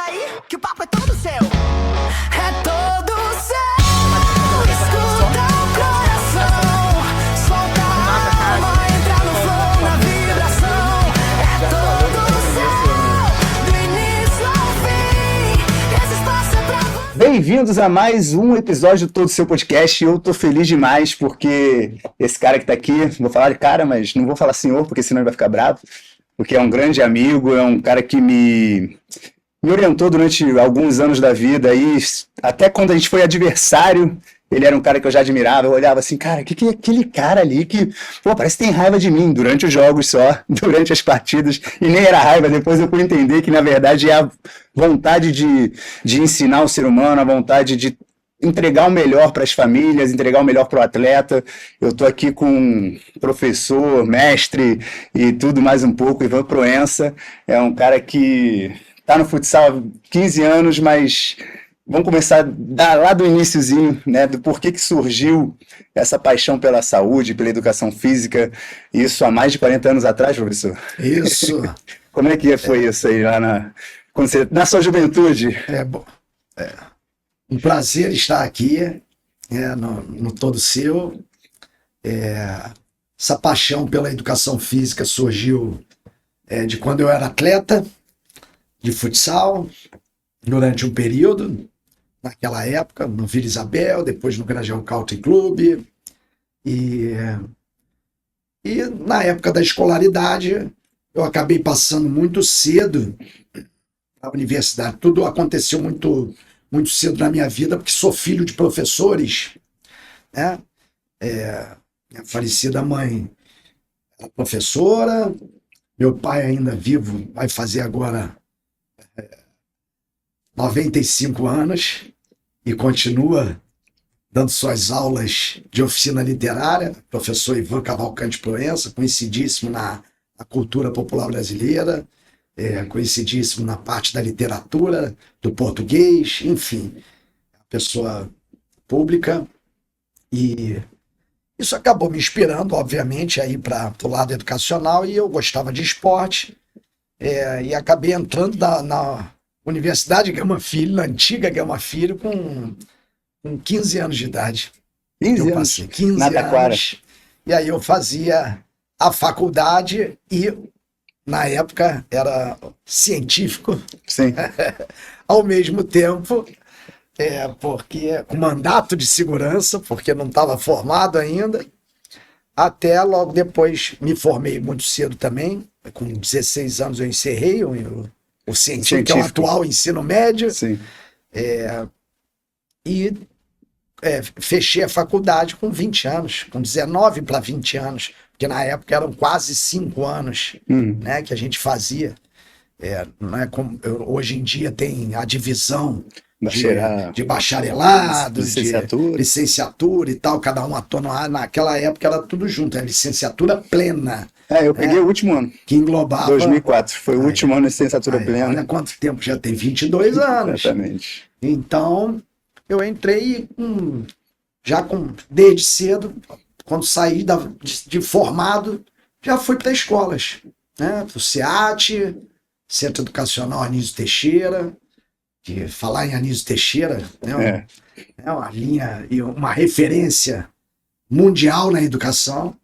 aí, que o papo é todo seu. É todo seu. Escuta o coração. Solta a alma, entra no flow, na vibração. É todo seu. Do início ao fim. Esse espaço é pra você. Bem-vindos a mais um episódio do Todo Seu Podcast. Eu tô feliz demais porque esse cara que tá aqui, vou falar de cara, mas não vou falar senhor, porque senão ele vai ficar bravo, porque é um grande amigo, é um cara que me orientou durante alguns anos da vida, e até quando a gente foi adversário, ele era um cara que eu já admirava. Eu olhava assim, cara, que é aquele cara ali que, pô, parece que tem raiva de mim durante os jogos só, durante as partidas, e nem era raiva. Depois eu fui entender que, na verdade, é a vontade de ensinar o ser humano, a vontade de entregar o melhor para as famílias, entregar o melhor para o atleta. Eu estou aqui com um professor, mestre e tudo mais um pouco, Ivan Proença. É um cara que está no futsal há 15 anos, mas vamos começar lá do iniciozinho, né, do porquê que surgiu essa paixão pela saúde, pela educação física, isso há mais de 40 anos atrás, professor? Isso. Como é que foi isso aí lá na sua juventude? Um prazer estar aqui, no Todo Seu. Essa paixão pela educação física surgiu de quando eu era atleta de futsal, durante um período, naquela época, no Vila Isabel, depois no Grajaú Country Club. E na época da escolaridade, eu acabei passando muito cedo na universidade. Tudo aconteceu muito cedo na minha vida, porque sou filho de professores, né? Minha falecida mãe era professora, meu pai ainda vivo, vai fazer agora 95 anos e continua dando suas aulas de oficina literária, professor Ivan Cavalcante Proença, conhecidíssimo na cultura popular brasileira, conhecidíssimo na parte da literatura, do português, enfim, pessoa pública. E isso acabou me inspirando, obviamente, aí para o lado educacional, e eu gostava de esporte, e acabei entrando na Universidade Gama Filho, na antiga Gama Filho, com 15 anos de idade. 15 anos? 15 anos. E aí eu fazia a faculdade e, na época, era científico. Sim. Ao mesmo tempo, porque com mandato de segurança, porque não estava formado ainda. Até logo depois me formei muito cedo também. Com 16 anos eu encerrei o científico, que é o atual ensino médio. Sim. Fechei a faculdade com 20 anos, com 19 para 20 anos, porque na época eram quase 5 anos, né, que a gente fazia. Não é como, hoje em dia tem a divisão de bacharelado, de licenciatura e tal, cada um atua. Naquela época era tudo junto, licenciatura plena. Eu peguei o último ano. Que englobava... 2004, foi o último ano de licenciatura plena. Olha quanto tempo já tem, 22 anos. Exatamente. Então, eu entrei desde cedo, quando saí de formado, já fui para escolas, né? Para o SEAT, Centro Educacional Anísio Teixeira, que falar em Anísio Teixeira, né? É uma linha e uma referência mundial na educação.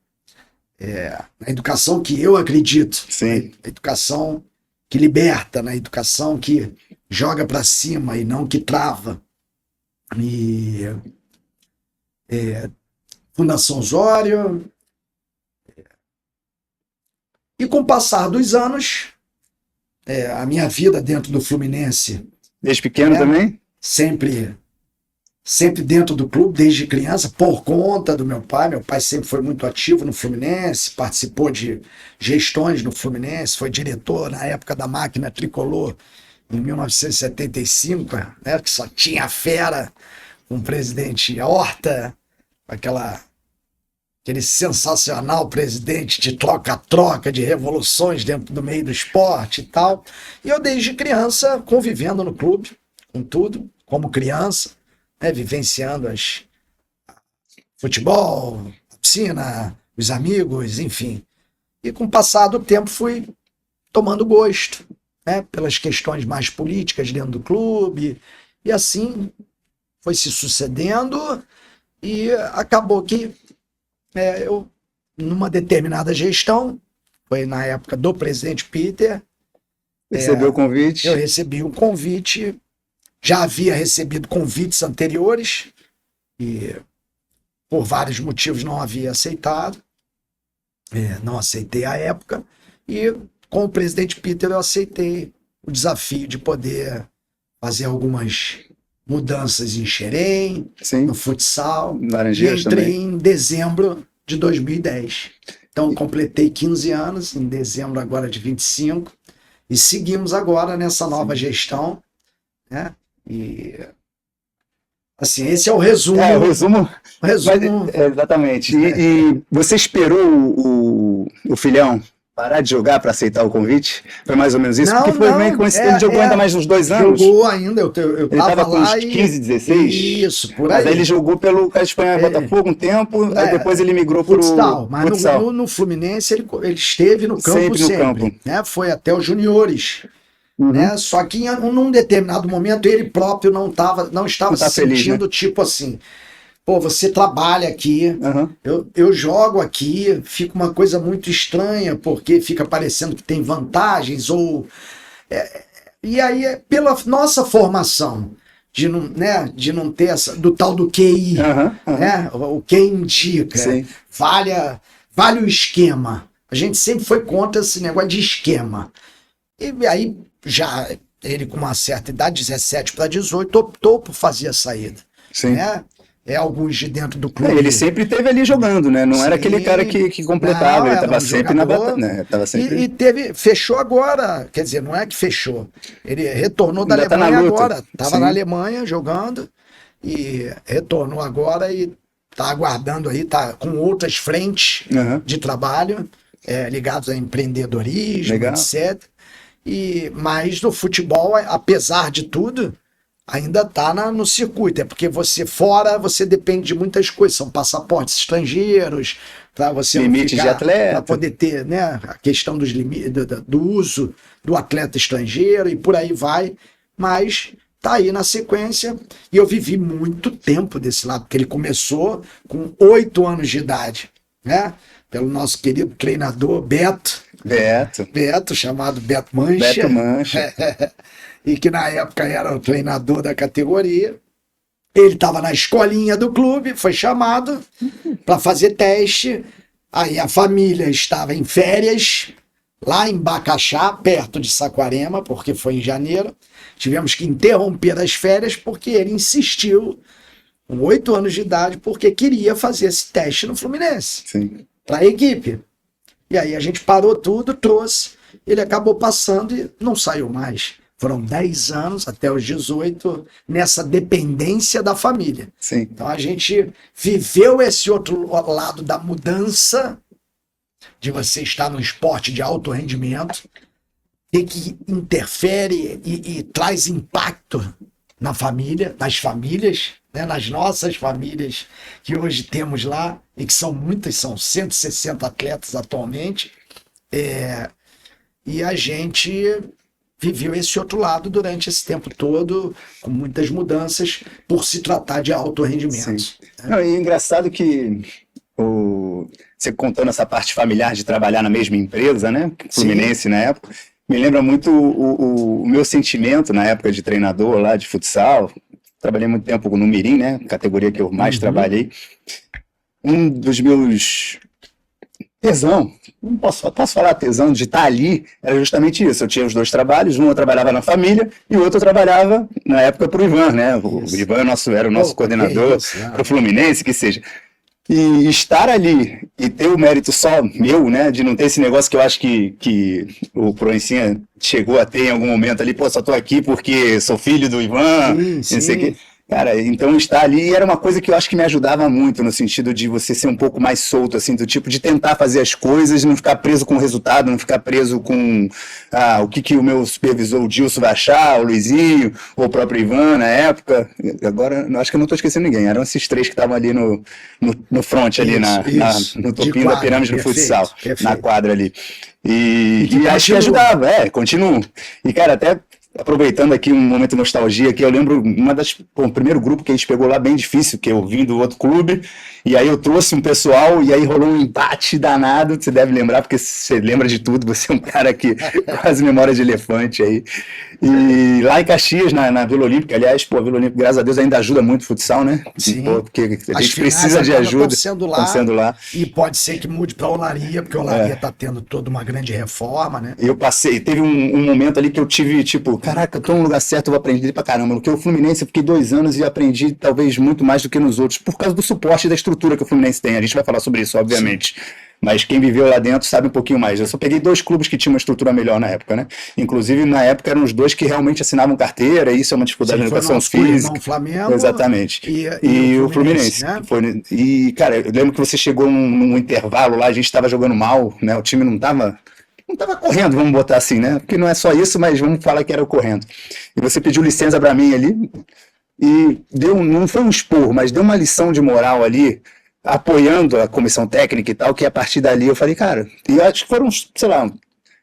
Na educação que eu acredito. Sim. A educação que liberta, na educação que joga para cima e não que trava. E Fundação Osório. E com o passar dos anos, a minha vida dentro do Fluminense... Desde pequeno também? Sempre dentro do clube, desde criança, por conta do meu pai. Meu pai sempre foi muito ativo no Fluminense, participou de gestões no Fluminense, foi diretor na época da máquina tricolor, em 1975, né, que só tinha fera, com o presidente Horta, aquele sensacional presidente de troca-troca, de revoluções dentro do meio do esporte e tal. E eu, desde criança, convivendo no clube, com tudo, como criança, vivenciando futebol, a piscina, os amigos, enfim. E com o passar do tempo fui tomando gosto, né, pelas questões mais políticas dentro do clube, e assim foi se sucedendo, e acabou que eu, numa determinada gestão, foi na época do presidente Peter, Recebeu o convite. eu recebi um convite, já havia recebido convites anteriores, e por vários motivos não havia aceitado, não aceitei à época, e com o presidente Peter eu aceitei o desafio de poder fazer algumas mudanças em Xerém, Sim. no futsal, e Laranjeiras entrei também. em dezembro de 2010. Então completei 15 anos, em dezembro agora de 25, e seguimos agora nessa nova gestão, né? E assim, esse é o resumo. O resumo. resumo. Exatamente. E você esperou o filhão parar de jogar para aceitar o convite? Foi mais ou menos isso? Não, Porque foi não, meio coincidente. Ele jogou ainda mais uns 2 anos. Jogou ainda, eu Ele tava estava com lá uns 15, 16. Isso, por Mas aí. aí ele jogou pelo Espanha Botafogo um tempo, aí depois ele migrou para o futsal. Mas futsal. no Fluminense ele esteve no campo Sempre no sempre, campo. né? Foi até os juniores. Uhum. Né? Só que num determinado momento ele próprio não estava se feliz, sentindo, né? tipo assim, pô, você trabalha aqui, Uhum. eu jogo aqui, fica uma coisa muito estranha, porque fica parecendo que tem vantagens, ou e aí pela nossa formação de não ter do tal do QI, Uhum. né? O que indica, Sim. vale o esquema. A gente sempre foi contra esse negócio de esquema. E aí, já ele com uma certa idade, 17 para 18, optou por fazer a saída. Sim. Né? Alguns de dentro do clube. Ele sempre esteve ali jogando, né? Não era Sim. aquele cara que completava, Não, ele era estava um sempre na jogador. batalha. Né? Tava sempre... Fechou agora, quer dizer, não é que fechou. Ele retornou da Ainda tá na Alemanha luta. agora. Estava Sim. na Alemanha jogando e retornou agora e está aguardando aí, está com outras frentes Uhum. de trabalho ligados a empreendedorismo, Legal. etc. Mas no futebol, apesar de tudo, ainda está no circuito. É porque você depende de muitas coisas. São passaportes estrangeiros, para você Limite de atleta. para poder ter, né, a questão dos limites, do uso do atleta estrangeiro e por aí vai. Mas tá aí na sequência. E eu vivi muito tempo desse lado, porque ele começou com 8 anos de idade, né? Pelo nosso querido treinador Beto, chamado Beto Mancha. Beto Mancha. E que na época era o treinador da categoria. Ele estava na escolinha do clube, foi chamado para fazer teste. Aí a família estava em férias, lá em Bacaxá, perto de Saquarema, porque foi em janeiro. Tivemos que interromper as férias porque ele insistiu, com 8 anos de idade, porque queria fazer esse teste no Fluminense, Sim. para a equipe. E aí a gente parou tudo, trouxe, ele acabou passando e não saiu mais. Foram 10 anos, até os 18, nessa dependência da família. Sim. Então a gente viveu esse outro lado da mudança, de você estar no esporte de alto rendimento, e que interfere e traz impacto na família, nas famílias, né, nas nossas famílias que hoje temos lá, e que são muitas, são 160 atletas atualmente, e a gente viveu esse outro lado durante esse tempo todo, com muitas mudanças, por se tratar de alto rendimento. Sim. Não, e é engraçado que você contando essa parte familiar de trabalhar na mesma empresa, né? Fluminense na época, me lembra muito o meu sentimento na época de treinador lá de futsal. Trabalhei muito tempo no Mirim, né? Categoria que eu mais trabalhei. Um dos meus tesão, não posso falar tesão de estar ali, era justamente isso. Eu tinha os 2 trabalhos, um eu trabalhava na família e o outro eu trabalhava, na época, para o Ivan, né? O Ivan era o nosso coordenador para o Fluminense, que seja. E estar ali e ter o mérito só meu, né? De não ter esse negócio que eu acho que o Proencinha chegou a ter em algum momento ali, pô, só tô aqui porque sou filho do Ivan, Sim, não sei o quê. Cara, então estar ali era uma coisa que eu acho que me ajudava muito, no sentido de você ser um pouco mais solto, assim, do tipo de tentar fazer as coisas, não ficar preso com o resultado, não ficar preso com o que o meu supervisor, o Dilson, vai achar, o Luizinho, ou o próprio Ivan na época. Agora, eu acho que eu não estou esquecendo ninguém, eram esses três que estavam ali no front, ali no topinho da pirâmide do futsal, na quadra ali. E acho que ajudava, continuo. E, cara, até aproveitando aqui um momento de nostalgia, que eu lembro o primeiro grupo que a gente pegou lá bem difícil, que eu vim do outro clube, e aí eu trouxe um pessoal, e aí rolou um empate danado, você deve lembrar, porque você lembra de tudo, você é um cara que quase memória de elefante aí. E lá em Caxias, na Vila Olímpica, aliás, a Vila Olímpica, graças a Deus, ainda ajuda muito o futsal, né? Sim. Porque a gente precisa de ajuda. Estão sendo lá. E pode ser que mude para a Olaria, porque a Olaria está tendo toda uma grande reforma, né? Eu teve um momento ali que eu tive, tipo, caraca, eu tô no lugar certo, eu vou aprender pra caramba. Porque o Fluminense, eu fiquei 2 anos e aprendi talvez muito mais do que nos outros, por causa do suporte e da estrutura que o Fluminense tem. A gente vai falar sobre isso, obviamente. Sim. Mas quem viveu lá dentro sabe um pouquinho mais. Eu só peguei 2 clubes que tinham uma estrutura melhor na época, né? Inclusive, na época, eram os 2 que realmente assinavam carteira, e isso é uma dificuldade na educação física. O Flamengo. Exatamente. E o Fluminense. Né? E, cara, eu lembro que você chegou num intervalo lá, a gente estava jogando mal, né? O time não estava correndo, vamos botar assim, né? Porque não é só isso, mas vamos falar que era o correndo. E você pediu licença para mim ali, e não foi um esporro, mas deu uma lição de moral ali, apoiando a comissão técnica e tal, que a partir dali eu falei, cara, e acho que foram, sei lá,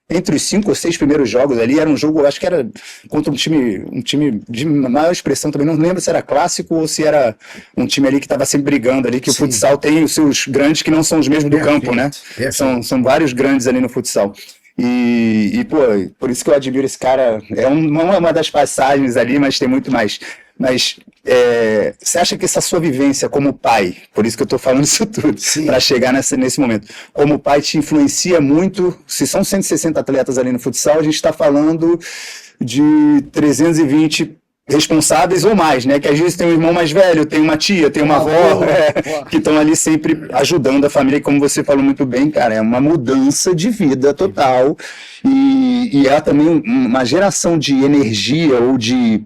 entre os 5 ou 6 primeiros jogos ali, era um jogo, acho que era contra um time de maior expressão também, não lembro se era clássico ou se era um time ali que estava sempre brigando ali, que Sim. O futsal tem os seus grandes que não são os mesmos do campo, né? São vários grandes ali no futsal. E pô, por isso que eu admiro esse cara, é uma das passagens ali, mas tem muito mais. Mas você acha que essa sua vivência como pai, por isso que eu estou falando isso tudo, para chegar nesse momento, como pai te influencia muito? Se são 160 atletas ali no futsal, a gente está falando de 320 responsáveis ou mais, né? Que às vezes tem um irmão mais velho, tem uma tia, tem uma avó, que estão ali sempre ajudando a família, e como você falou muito bem, cara, é uma mudança de vida total, e é também uma geração de energia ou de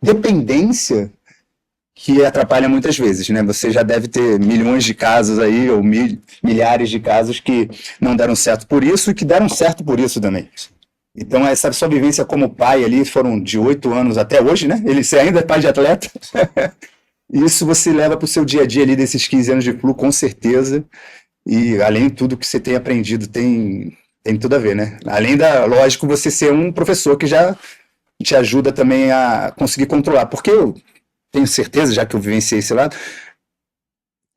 dependência que atrapalha muitas vezes, né? Você já deve ter milhões de casos aí, ou milhares de casos que não deram certo por isso e que deram certo por isso também. Então, essa sua vivência como pai ali, foram de 8 anos até hoje, né? Você ainda é pai de atleta. Isso você leva para o seu dia a dia ali desses 15 anos de Flu, com certeza. E além de tudo que você tem aprendido, tem tudo a ver, né? Além lógico, você ser um professor que já te ajuda também a conseguir controlar. Porque eu tenho certeza, já que eu vivenciei esse lado,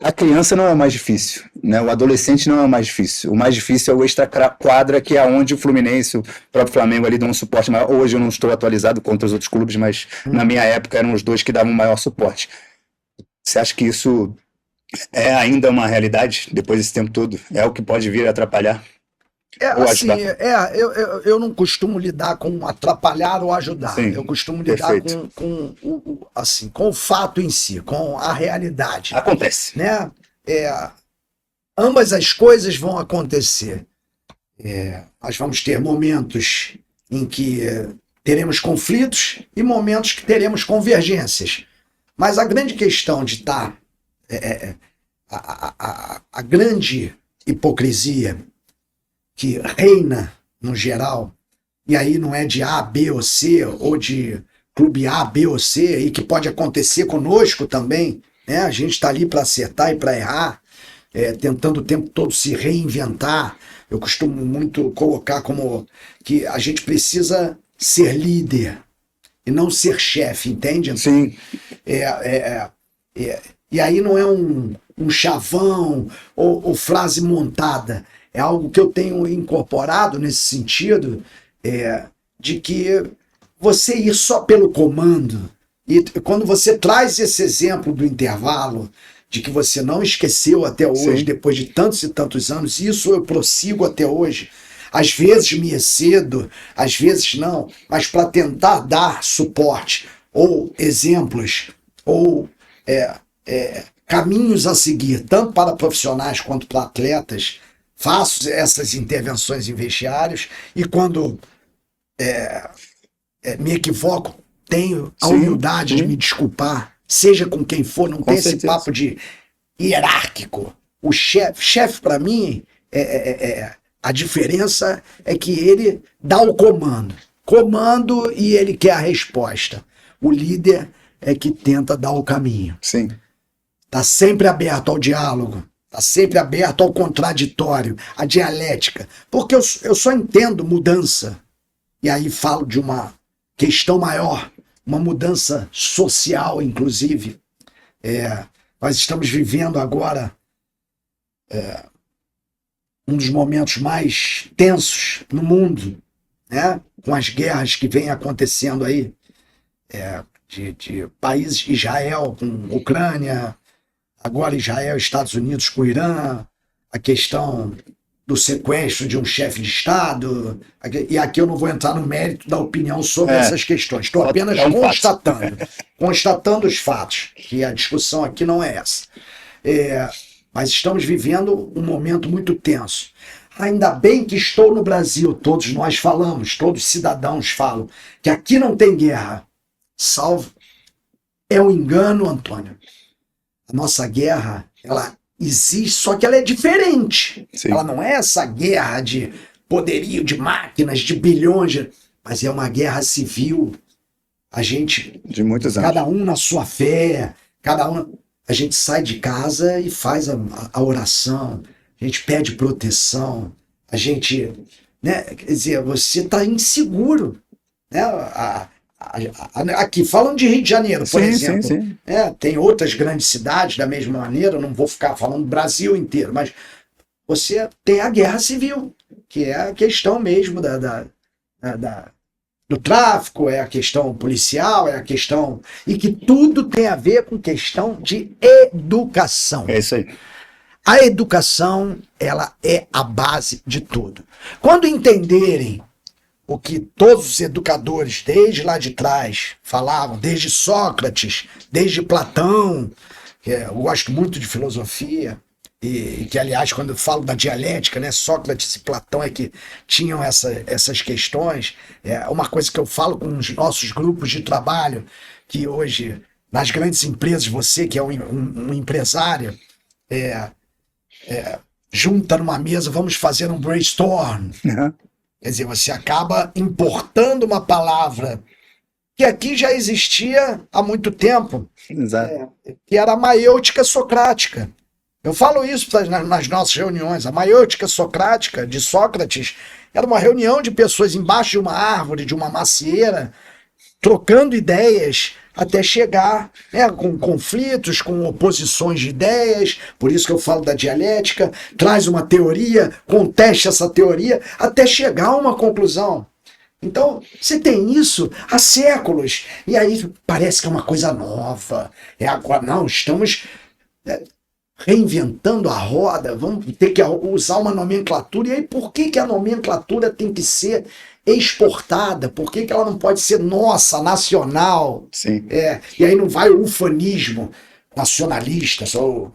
a criança não é o mais difícil, né? O adolescente não é o mais difícil. O mais difícil é o extra-quadra, que é onde o Fluminense, o próprio Flamengo ali dão um suporte maior. Hoje eu não estou atualizado contra os outros clubes, mas na minha época eram os 2 que davam maior suporte. Você acha que isso é ainda uma realidade depois desse tempo todo? É o que pode vir a atrapalhar? Eu não costumo lidar com atrapalhar ou ajudar. Sim, eu costumo lidar com o fato em si, com a realidade. Acontece. Né? Ambas as coisas vão acontecer. Nós vamos ter momentos em que teremos conflitos e momentos que teremos convergências. Mas a grande questão de estar... a grande hipocrisia que reina no geral, e aí não é de A, B ou C, ou de clube A, B ou C, e que pode acontecer conosco também, né? A gente está ali para acertar e para errar, tentando o tempo todo se reinventar. Eu costumo muito colocar como que a gente precisa ser líder e não ser chefe, entende? Sim. E aí não é um chavão ou frase montada. É algo que eu tenho incorporado nesse sentido, de que você ir só pelo comando, e quando você traz esse exemplo do intervalo, de que você não esqueceu até hoje, Sim. depois de tantos e tantos anos, isso eu prossigo até hoje. Às vezes me excedo, às vezes não, mas para tentar dar suporte, ou exemplos, ou caminhos a seguir, tanto para profissionais quanto para atletas, faço essas intervenções em vestiários, e quando me equivoco, tenho a humildade de me desculpar seja com quem for, não Com tem esse certeza. papo de hierárquico. O chefe para mim, a diferença é que ele dá o comando e ele quer a resposta. O líder é que tenta dar o caminho. Sim. Está sempre aberto ao diálogo, está sempre aberto ao contraditório, à dialética. Porque eu só entendo mudança, e aí falo de uma questão maior, uma mudança social, inclusive. Nós estamos vivendo agora um dos momentos mais tensos no mundo, né? Com as guerras que vêm acontecendo aí, de países, Israel com Ucrânia, agora Israel e Estados Unidos com o Irã, a questão do sequestro de um chefe de Estado, e aqui eu não vou entrar no mérito da opinião sobre essas questões, estou apenas É um constatando os fatos, que a discussão aqui não é essa. Mas estamos vivendo um momento muito tenso. Ainda bem que estou no Brasil, todos nós falamos, todos os cidadãos falam, que aqui não tem guerra, salvo. É um engano, Antônio. A nossa guerra, ela existe, só que ela é diferente. Sim. Ela não é essa guerra de poderio, de máquinas, de bilhões, mas é uma guerra civil. A gente, De muitos anos. cada um na sua fé, a gente sai de casa e faz a oração, a gente pede proteção, a gente, né, quer dizer, você está inseguro, né? Aqui, falando de Rio de Janeiro, por exemplo, Sim. tem outras grandes cidades da mesma maneira, não vou ficar falando do Brasil inteiro, mas você tem a guerra civil, que é a questão mesmo do tráfico, é a questão policial, é a questão... E que tudo tem a ver com questão de educação. É isso aí. A educação, ela é a base de tudo. Quando entenderem o que todos os educadores, desde lá de trás, falavam, desde Sócrates, desde Platão, que eu gosto muito de filosofia, e que, aliás, quando eu falo da dialética, né, Sócrates e Platão é que tinham essas questões. É uma coisa que eu falo com os nossos grupos de trabalho, que hoje, nas grandes empresas, você que é um empresário, junta numa mesa, vamos fazer um brainstorm. Uhum. Quer dizer, você acaba importando uma palavra que aqui já existia há muito tempo, Exato. que era a maiêutica socrática. Eu falo isso nas nossas reuniões. A maiêutica socrática de Sócrates era uma reunião de pessoas embaixo de uma árvore, de uma macieira, trocando ideias até chegar, né, com conflitos, com oposições de ideias. Por isso que eu falo da dialética. Traz uma teoria, conteste essa teoria, até chegar a uma conclusão. Então, você tem isso há séculos. E aí parece que é uma coisa nova. Agora, não, estamos reinventando a roda, vamos ter que usar uma nomenclatura. E aí, por que a nomenclatura tem que ser exportada? Por que ela não pode ser nossa, nacional? Sim. E aí não vai o ufanismo nacionalista, sou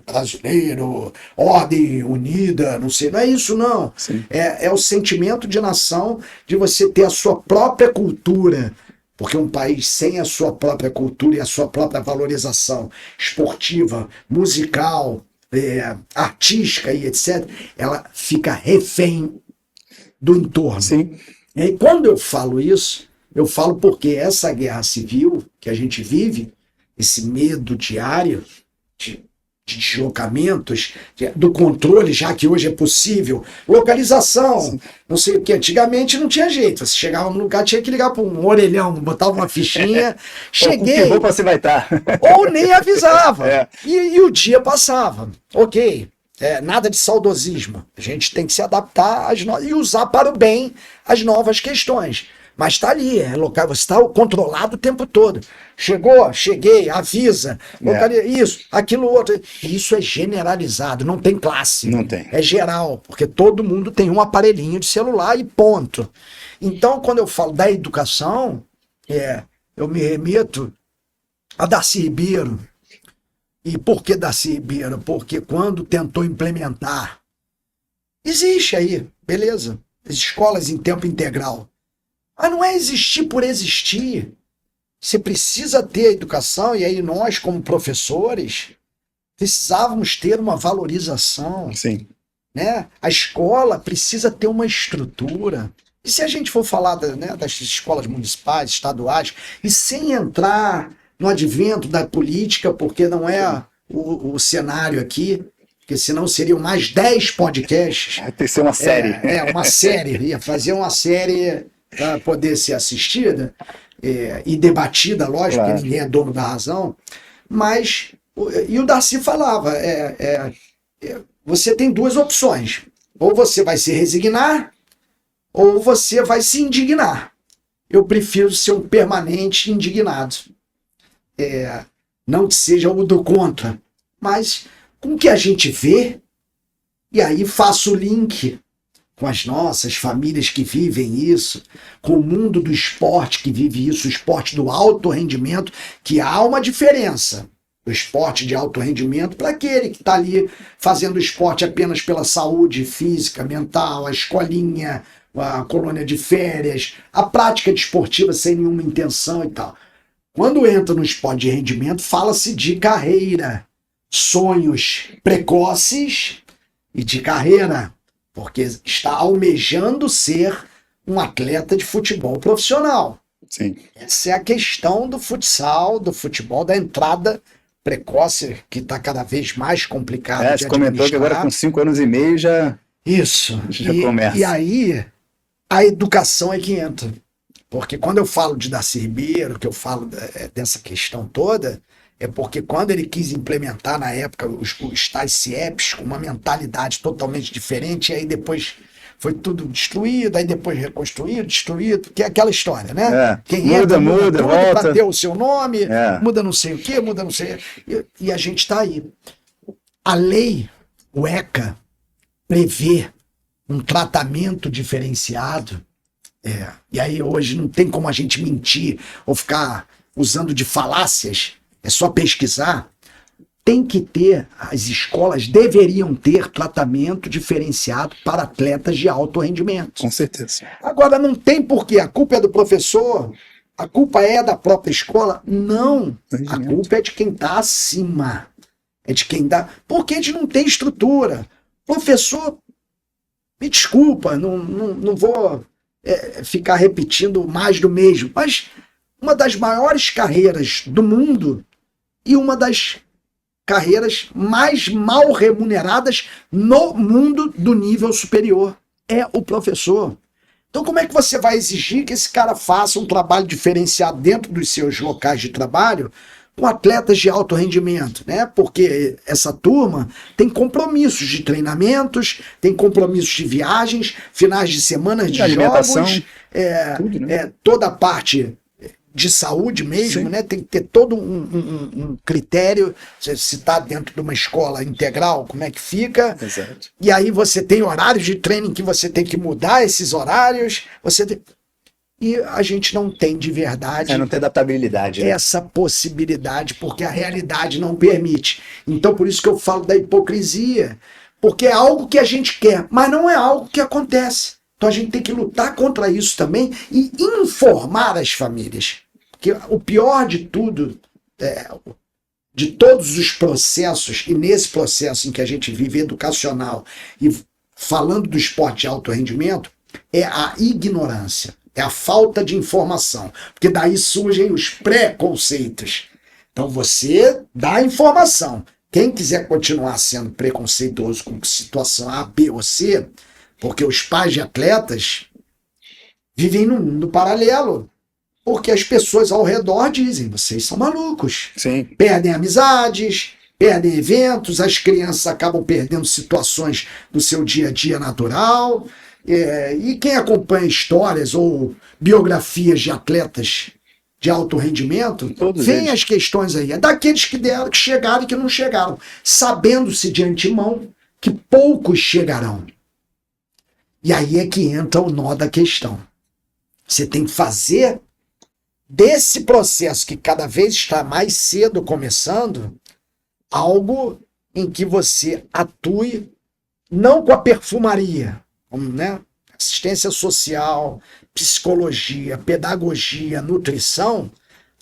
brasileiro, ordem unida, não sei. Não é isso, não. Sim. É o sentimento de nação, de você ter a sua própria cultura. Porque um país sem a sua própria cultura e a sua própria valorização esportiva, musical, artística e etc., ela fica refém do entorno. Sim. E quando eu falo isso, eu falo porque essa guerra civil que a gente vive, esse medo diário de deslocamentos, do controle, já que hoje é possível, localização, não sei o que, antigamente não tinha jeito, você chegava num lugar, tinha que ligar para um orelhão, botava uma fichinha, cheguei, Com que roupa você vai estar? ou nem avisava, É. e o dia passava, ok, nada de saudosismo, a gente tem que se adaptar e usar para o bem as novas questões. Mas está ali, local, você está controlado o tempo todo. Chegou, cheguei, avisa, isso, aquilo outro. Isso é generalizado, não tem classe. Não tem. É geral, porque todo mundo tem um aparelhinho de celular e ponto. Então, quando eu falo da educação, eu me remeto a Darcy Ribeiro. E por que Darcy Ribeiro? Porque quando tentou implementar, existe aí, beleza, as escolas em tempo integral. Mas não é existir por existir. Você precisa ter a educação, e aí nós, como professores, precisávamos ter uma valorização, Sim. né? A escola precisa ter uma estrutura. E se a gente for falar das escolas municipais, estaduais, e sem entrar no advento da política, porque não é o cenário aqui, porque senão seriam mais 10 podcasts. Vai ter que ser uma série. Uma série. Ia fazer uma série para poder ser assistida e debatida, lógico, Claro. porque ninguém é dono da razão. Mas, e o Darcy falava, você tem duas opções. Ou você vai se resignar, ou você vai se indignar. Eu prefiro ser um permanente indignado. Não que seja o do contra, mas com o que a gente vê, e aí faço o link com as nossas famílias que vivem isso, com o mundo do esporte que vive isso, o esporte do alto rendimento, que há uma diferença do esporte de alto rendimento para aquele que está ali fazendo esporte apenas pela saúde física, mental, a escolinha, a colônia de férias, a prática desportiva sem nenhuma intenção e tal. Quando entra no esporte de rendimento, fala-se de carreira, sonhos precoces e de carreira, porque está almejando ser um atleta de futebol profissional. Sim. Essa é a questão do futsal, do futebol, da entrada precoce, que está cada vez mais complicada de Você comentou que agora com 5 anos e meio já começa. E aí, a educação é que entra. Porque quando eu falo de Darcy Ribeiro, que eu falo dessa questão toda, é porque quando ele quis implementar na época os tais CIEPs com uma mentalidade totalmente diferente, e aí depois foi tudo destruído, aí depois reconstruído, destruído, que é aquela história, né? Quem muda tudo volta para ter o seu nome, muda não sei o quê, muda não sei. E a gente está aí. A lei, o ECA, prevê um tratamento diferenciado. E aí hoje não tem como a gente mentir ou ficar usando de falácias, é só pesquisar. Tem que ter, as escolas deveriam ter tratamento diferenciado para atletas de alto rendimento. Com certeza. Agora não tem porquê, a culpa é do professor, a culpa é da própria escola. Não, a culpa é de quem está acima, é de quem dá, porque a gente não tem estrutura. Professor, me desculpa, não vou ficar repetindo mais do mesmo, mas uma das maiores carreiras do mundo e uma das carreiras mais mal remuneradas no mundo do nível superior é o professor. Então como é que você vai exigir que esse cara faça um trabalho diferenciado dentro dos seus locais de trabalho com atletas de alto rendimento, né? Porque essa turma tem compromissos de treinamentos, tem compromissos de viagens, finais de semana de jogos, tudo, né? toda a parte de saúde mesmo, né? Tem que ter todo um critério, se está dentro de uma escola integral, como é que fica. Exato. E aí você tem horários de treino que você tem que mudar esses horários, e a gente não tem de verdade não tem adaptabilidade, né? essa possibilidade, porque a realidade não permite. Então por isso que eu falo da hipocrisia, porque é algo que a gente quer, mas não é algo que acontece. Então a gente tem que lutar contra isso também e informar as famílias. Porque o pior de tudo, de todos os processos, e nesse processo em que a gente vive educacional, e falando do esporte de alto rendimento, é a ignorância, é a falta de informação. Porque daí surgem os preconceitos. Então você dá a informação. Quem quiser continuar sendo preconceituoso com situação A, B ou C, porque os pais de atletas vivem num mundo paralelo. Porque as pessoas ao redor dizem, vocês são malucos. Sim. Perdem amizades, perdem eventos, as crianças acabam perdendo situações do seu dia a dia natural. E quem acompanha histórias ou biografias de atletas de alto rendimento, vem as questões aí. É daqueles que chegaram e que não chegaram, sabendo-se de antemão que poucos chegarão. E aí é que entra o nó da questão. Você tem que fazer desse processo que cada vez está mais cedo começando, algo em que você atue não com a perfumaria, como, né? Assistência social, psicologia, pedagogia, nutrição,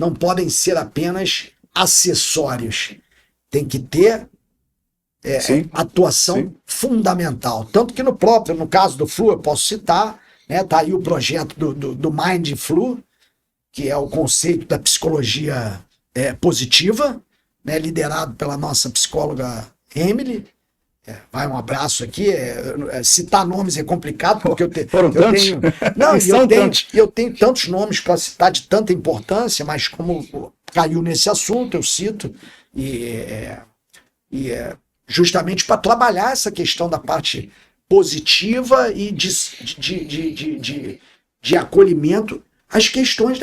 não podem ser apenas acessórios. Tem que ter Sim. atuação Sim. fundamental. Tanto que no caso do Flu, eu posso citar, né, tá aí o projeto do Mind Flu, que é o conceito da psicologia positiva, né, liderado pela nossa psicóloga Emily. Vai um abraço aqui. Citar nomes é complicado, porque Foram tantos? eu tenho tantos nomes para citar de tanta importância, mas como caiu nesse assunto, eu cito, justamente para trabalhar essa questão da parte positiva e de acolhimento às questões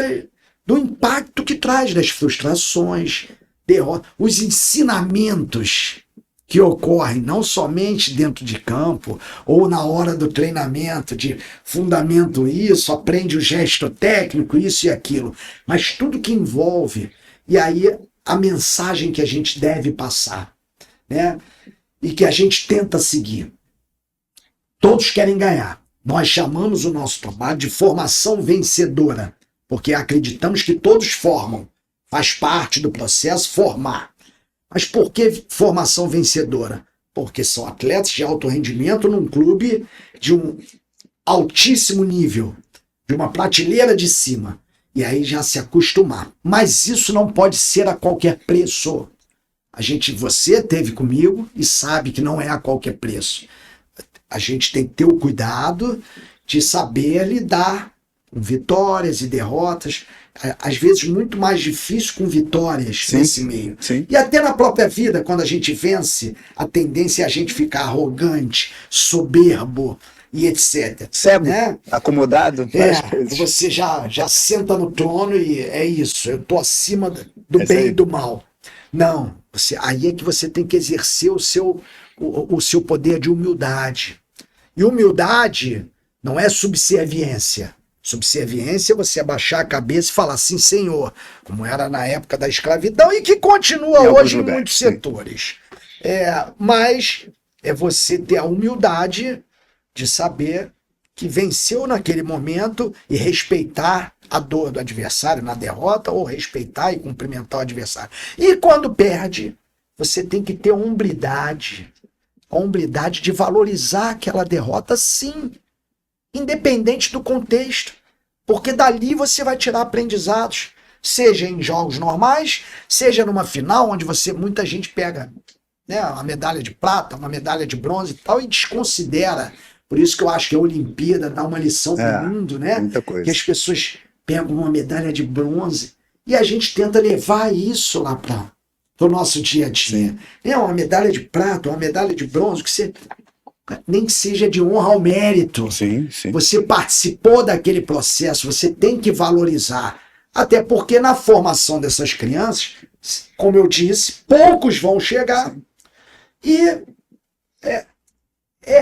do impacto que traz das frustrações, derrotas, os ensinamentos que ocorrem não somente dentro de campo ou na hora do treinamento de fundamento isso, aprende o gesto técnico, isso e aquilo, mas tudo que envolve, e aí a mensagem que a gente deve passar, né? E que a gente tenta seguir. Todos querem ganhar. Nós chamamos o nosso trabalho de formação vencedora, porque acreditamos que todos formam. Faz parte do processo formar. Mas por que formação vencedora? Porque são atletas de alto rendimento num clube de um altíssimo nível, de uma prateleira de cima. E aí já se acostumar. Mas isso não pode ser a qualquer preço. Você teve comigo e sabe que não é a qualquer preço. A gente tem que ter o cuidado de saber lidar com vitórias e derrotas, às vezes muito mais difícil com vitórias nesse meio. Sim. E até na própria vida, quando a gente vence, a tendência é a gente ficar arrogante, soberbo e etc. Cego, né? acomodado. Você já senta no trono e é isso, eu estou acima do bem e do mal. Não, aí é que você tem que exercer o seu poder de humildade. E humildade não é subserviência. Subserviência é você abaixar a cabeça e falar assim, Senhor, como era na época da escravidão e que continua hoje em muitos setores. Mas é você ter a humildade de saber que venceu naquele momento e respeitar a dor do adversário na derrota ou respeitar e cumprimentar o adversário. E quando perde, você tem que ter hombridade. A hombridade de valorizar aquela derrota, sim, independente do contexto. Porque dali você vai tirar aprendizados, seja em jogos normais, seja numa final, onde muita gente pega, né, uma medalha de prata, uma medalha de bronze e tal, e desconsidera. Por isso que eu acho que a Olimpíada dá uma lição para o mundo, né? Muita coisa. Que as pessoas pegam uma medalha de bronze e a gente tenta levar isso lá para o nosso dia a dia. Uma medalha de prata, uma medalha de bronze, que você nem que seja de honra ao mérito. Sim, sim. Você participou daquele processo, você tem que valorizar. Até porque na formação dessas crianças, como eu disse, poucos vão chegar. E é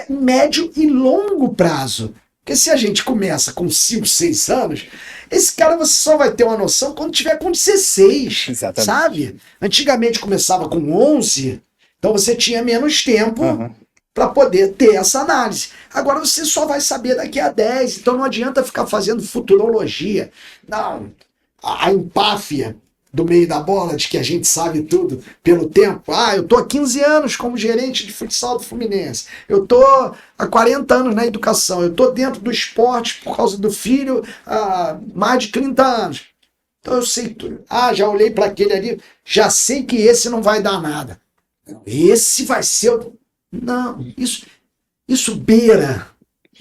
médio e longo prazo. Porque se a gente começa com 5, 6 anos, esse cara você só vai ter uma noção quando tiver com 16. Exatamente. Sabe? Antigamente começava com 11, então você tinha menos tempo para poder ter essa análise. Agora você só vai saber daqui a 10, então não adianta ficar fazendo futurologia. Não, a empáfia do meio da bola, de que a gente sabe tudo pelo tempo. Eu tô há 15 anos como gerente de futsal do Fluminense. Eu tô há 40 anos na educação. Eu tô dentro do esporte por causa do filho há mais de 30 anos. Então eu sei tudo. Já olhei para aquele ali, já sei que esse não vai dar nada. Esse vai ser o... Não, isso beira.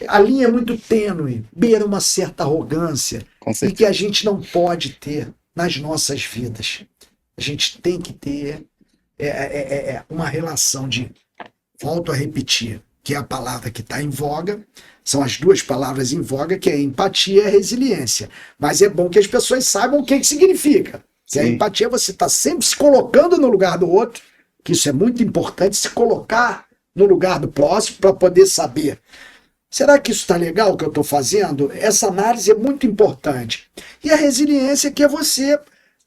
A linha é muito tênue, beira uma certa arrogância e que a gente não pode ter nas nossas vidas. A gente tem que ter uma relação de, volto a repetir, que é a palavra que está em voga, são as duas palavras em voga, que é empatia e a resiliência. Mas é bom que as pessoas saibam o que significa. Se a empatia, você está sempre se colocando no lugar do outro, que isso é muito importante, se colocar no lugar do próximo para poder saber. Será que isso está legal o que eu estou fazendo? Essa análise é muito importante. E a resiliência, que é você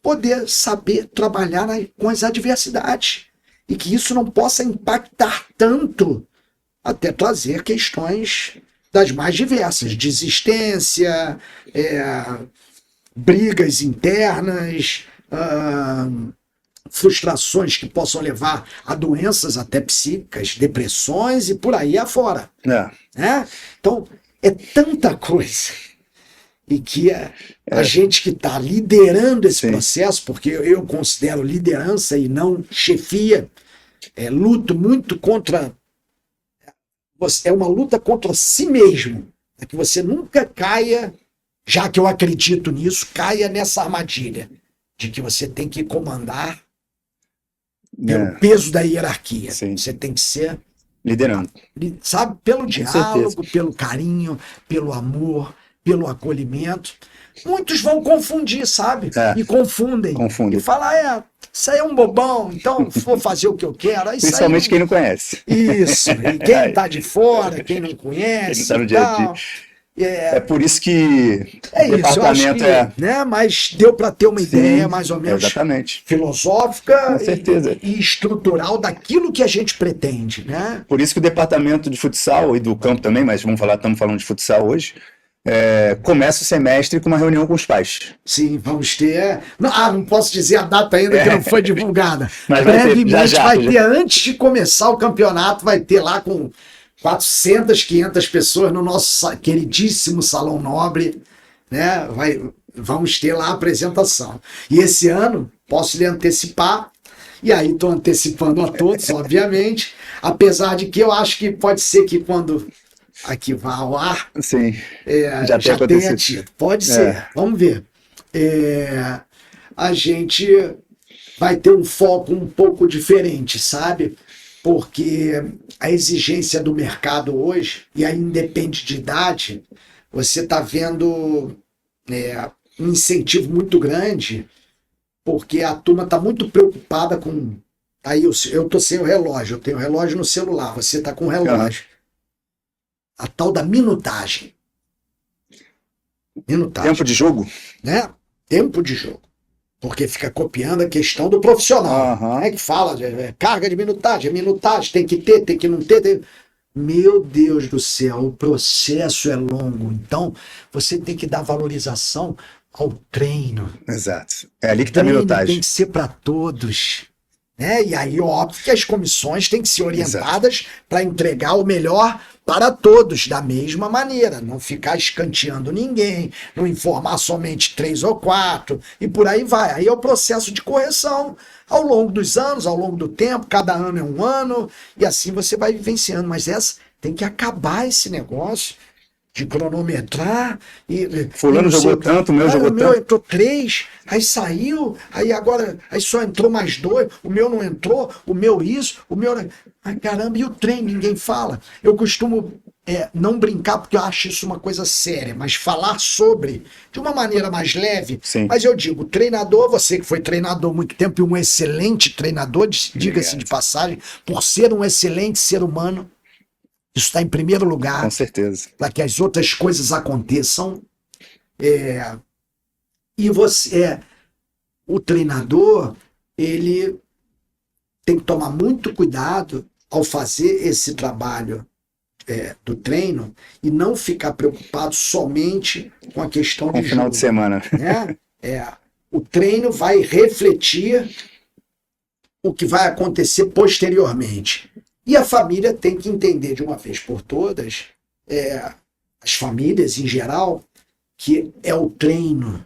poder saber trabalhar com as adversidades. E que isso não possa impactar tanto, até trazer questões das mais diversas. Desistência, brigas internas, frustrações que possam levar a doenças até psíquicas, depressões e por aí afora. Né? Então, é tanta coisa. E que a gente que está liderando esse processo, porque eu considero liderança e não chefia, luto muito contra... É uma luta contra si mesmo. É que você nunca caia, já que eu acredito nisso, caia nessa armadilha de que você tem que comandar pelo peso da hierarquia. Sim. Você tem que ser... Liderando. Sabe? Pelo diálogo, certeza. pelo carinho, pelo amor, pelo acolhimento. Muitos vão confundir, sabe? E confundem. E falam, isso aí é um bobão, então vou fazer o que eu quero. Isso principalmente aí... quem não conhece. Isso. E quem está de fora, quem não conhece. Quem não tá no dia a dia. É por isso que o departamento né? Mas deu para ter uma ideia mais ou menos filosófica e estrutural daquilo que a gente pretende, né? Por isso que o departamento de futsal e do campo também, mas estamos falando de futsal hoje, começa o semestre com uma reunião com os pais. Sim, vamos ter... Não posso dizer a data ainda que não foi divulgada. Mas brevemente vai ter, antes de começar o campeonato, vai ter lá com 400, 500 pessoas no nosso queridíssimo Salão Nobre, né? Vamos ter lá a apresentação. E esse ano, posso lhe antecipar, e aí estou antecipando a todos, obviamente, apesar de que eu acho que pode ser que quando aqui vá ao ar, já tenha tido. Pode ser, vamos ver. A gente vai ter um foco um pouco diferente, sabe? Porque a exigência do mercado hoje, e aí independe de idade, você está vendo um incentivo muito grande, porque a turma está muito preocupada com... Aí eu estou sem o relógio, eu tenho o relógio no celular, você está com o relógio. A tal da minutagem. Tempo de jogo? Né? Tempo de jogo. Porque fica copiando a questão do profissional. Que fala de carga de minutagem, tem que ter, tem que não ter. Meu Deus do céu, o processo é longo. Então, você tem que dar valorização ao treino. Exato. É ali que está a minutagem. Tem que ser para todos. Né? E aí, óbvio que as comissões têm que ser orientadas para entregar o melhor para todos, da mesma maneira. Não ficar escanteando ninguém, não informar somente 3 ou 4, e por aí vai. Aí é o processo de correção ao longo dos anos, ao longo do tempo, cada ano é um ano, e assim você vai vivenciando. Mas tem que acabar esse negócio de cronometrar. Fulano jogou tanto, o meu jogou tanto. O meu entrou 3, aí saiu, aí só entrou mais 2, o meu não entrou, o meu isso, o meu... Ai, caramba, e o treino? Ninguém fala. Eu costumo não brincar, porque eu acho isso uma coisa séria, mas falar sobre, de uma maneira mais leve. Sim. Mas eu digo, treinador, você que foi treinador há muito tempo e um excelente treinador, diga-se de passagem, por ser um excelente ser humano, isso está em primeiro lugar. Com certeza. Para que as outras coisas aconteçam. E você, o treinador, ele tem que tomar muito cuidado ao fazer esse trabalho do treino e não ficar preocupado somente com a questão com de final jogo, de semana. né? O treino vai refletir o que vai acontecer posteriormente. E a família tem que entender de uma vez por todas, as famílias em geral, que é o treino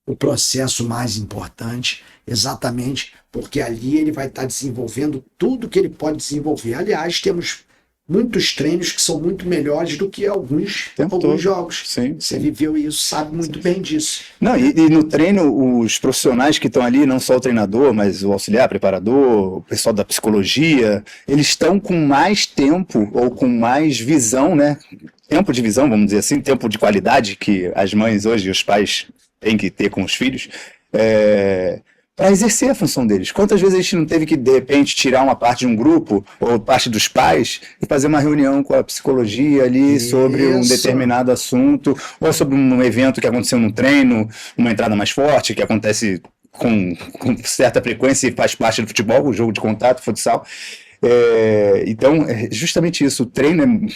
o processo mais importante, exatamente porque ali ele vai estar desenvolvendo tudo que ele pode desenvolver. Aliás, temos muitos treinos que são muito melhores do que alguns jogos. Sim, Você viveu isso, sabe muito bem disso. Não, e no treino, os profissionais que estão ali, não só o treinador, mas o auxiliar, preparador, o pessoal da psicologia, eles estão com mais tempo ou com mais visão, né? Tempo de visão, vamos dizer assim, tempo de qualidade que as mães hoje e os pais têm que ter com os filhos, para exercer a função deles. Quantas vezes a gente não teve que, de repente, tirar uma parte de um grupo ou parte dos pais e fazer uma reunião com a psicologia ali sobre um determinado assunto, ou sobre um evento que aconteceu no treino, uma entrada mais forte, que acontece com certa frequência e faz parte do futebol, o jogo de contato, futsal. Então, é justamente isso. O treino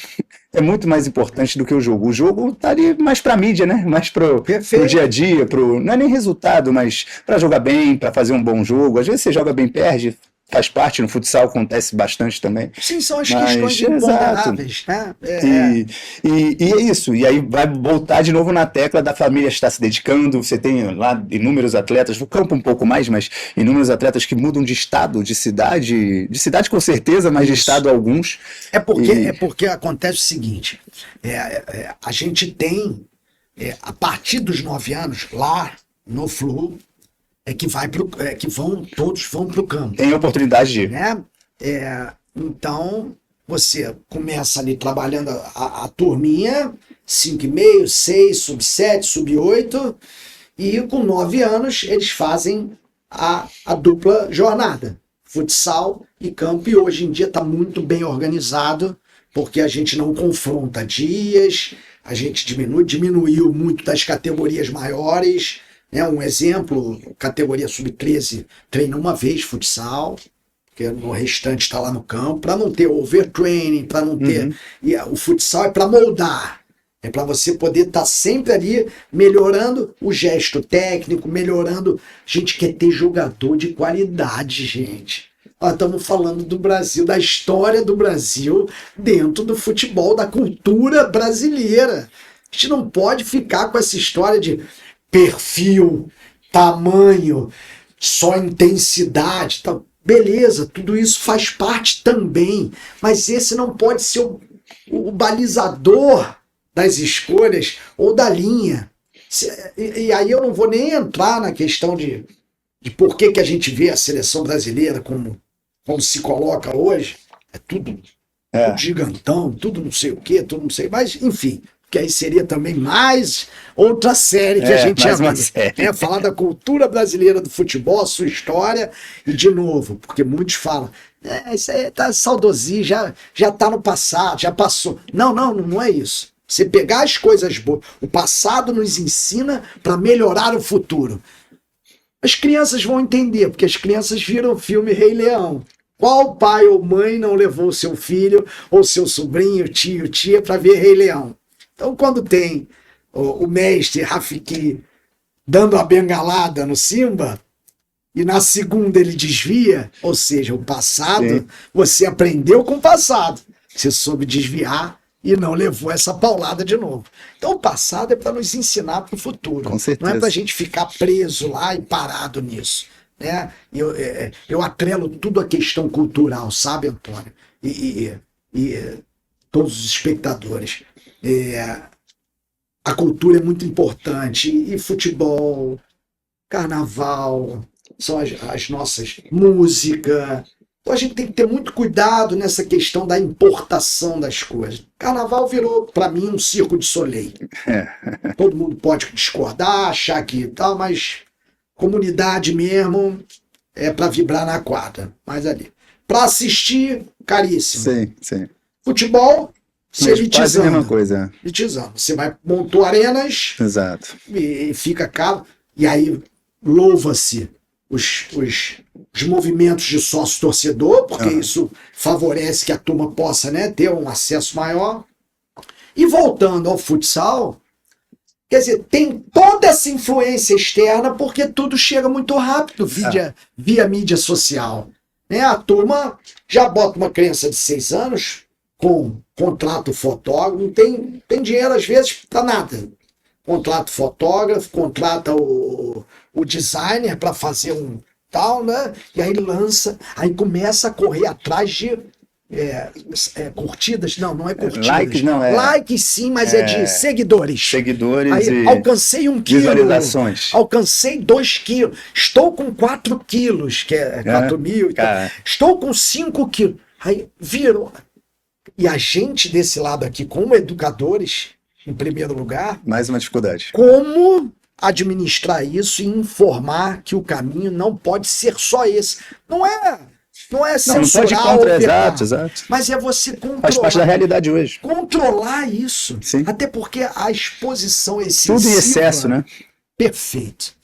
é muito mais importante do que o jogo. O jogo tá ali mais pra mídia, né? Mais pro dia a dia, não é nem resultado, mas pra jogar bem, pra fazer um bom jogo. Às vezes você joga bem, perde. Faz parte, no futsal acontece bastante também. Sim, são as questões imponderáveis, né? E é isso. E aí vai voltar de novo na tecla da família estar se dedicando. Você tem lá inúmeros atletas, no campo um pouco mais, mas inúmeros atletas que mudam de estado, de cidade com certeza, mas de estado alguns. É porque acontece o seguinte, a gente tem, a partir dos 9 anos, lá no Flu, todos vão para o campo. Tem oportunidade de ir. Né? Então, você começa ali trabalhando a turminha, 5,5, 6, sub-7, sub-8, e com 9 anos eles fazem a dupla jornada, futsal e campo, e hoje em dia está muito bem organizado, porque a gente não confronta dias, a gente diminuiu muito das categorias maiores. Um exemplo, categoria sub-13 treina uma vez futsal, porque no restante está lá no campo, para não ter overtraining, para não ter... E o futsal é para moldar, é para você poder estar sempre ali melhorando o gesto técnico, melhorando... A gente quer ter jogador de qualidade, gente. Nós estamos falando do Brasil, da história do Brasil dentro do futebol, da cultura brasileira. A gente não pode ficar com essa história de perfil, tamanho, só intensidade, tá? Beleza, tudo isso faz parte também, mas esse não pode ser o balizador das escolhas ou da linha. E aí eu não vou nem entrar na questão de por que a gente vê a seleção brasileira como se coloca hoje, tudo gigantão, tudo não sei o quê, tudo não sei, mas enfim... Que aí seria também mais outra série que a gente ia falar da cultura brasileira do futebol, a sua história, e de novo, porque muitos falam, isso aí tá saudosismo, já tá no passado, já passou. Não é isso. Você pegar as coisas boas, o passado nos ensina para melhorar o futuro. As crianças vão entender, porque as crianças viram o filme Rei Leão. Qual pai ou mãe não levou seu filho, ou seu sobrinho, tio, tia, para ver Rei Leão? Então, quando tem o mestre Rafiki dando a bengalada no Simba, e na segunda ele desvia, ou seja, o passado, você aprendeu com o passado. Você soube desviar e não levou essa paulada de novo. Então, o passado é para nos ensinar para o futuro. Com certeza. Não é para a gente ficar preso lá e parado nisso. Né? Eu atrelo tudo a questão cultural, sabe, Antônio? E todos os espectadores. A cultura é muito importante, e futebol, carnaval, são as nossas música. Então a gente tem que ter muito cuidado nessa questão da importação das coisas. Carnaval virou, para mim, um circo de Soleil. Todo mundo pode discordar, achar que tal, mas comunidade mesmo é para vibrar na quadra, mas ali. Para assistir, caríssimo. Sim. Futebol, se elitizando. Quase a mesma coisa. Elitizando. Você montou arenas. Exato. E fica caro. E aí louva-se os movimentos de sócio-torcedor, porque isso favorece que a turma possa, né, ter um acesso maior. E voltando ao futsal, quer dizer, tem toda essa influência externa, porque tudo chega muito rápido via mídia social. Né? A turma já bota uma criança de 6 anos com contrato fotógrafo, não tem dinheiro às vezes para nada. Contrata o fotógrafo, contrata o designer para fazer um tal, né? E aí lança, aí começa a correr atrás de curtidas. Não é curtidas. Likes, não é. Likes sim, mas é de seguidores. Seguidores aí, e alcancei 1 quilo. Visualizações. Alcancei 2 quilos. Estou com 4 quilos, que é 4 mil. Estou com 5 quilos. Aí virou. E a gente desse lado aqui, como educadores, em primeiro lugar... Mais uma dificuldade. Como administrar isso e informar que o caminho não pode ser só esse. Não é censurar não pode contra, ou exato. mas é você controlar. Faz parte da realidade hoje. Controlar isso. Sim. Até porque a exposição excessiva... Tudo em excesso, né? Perfeito.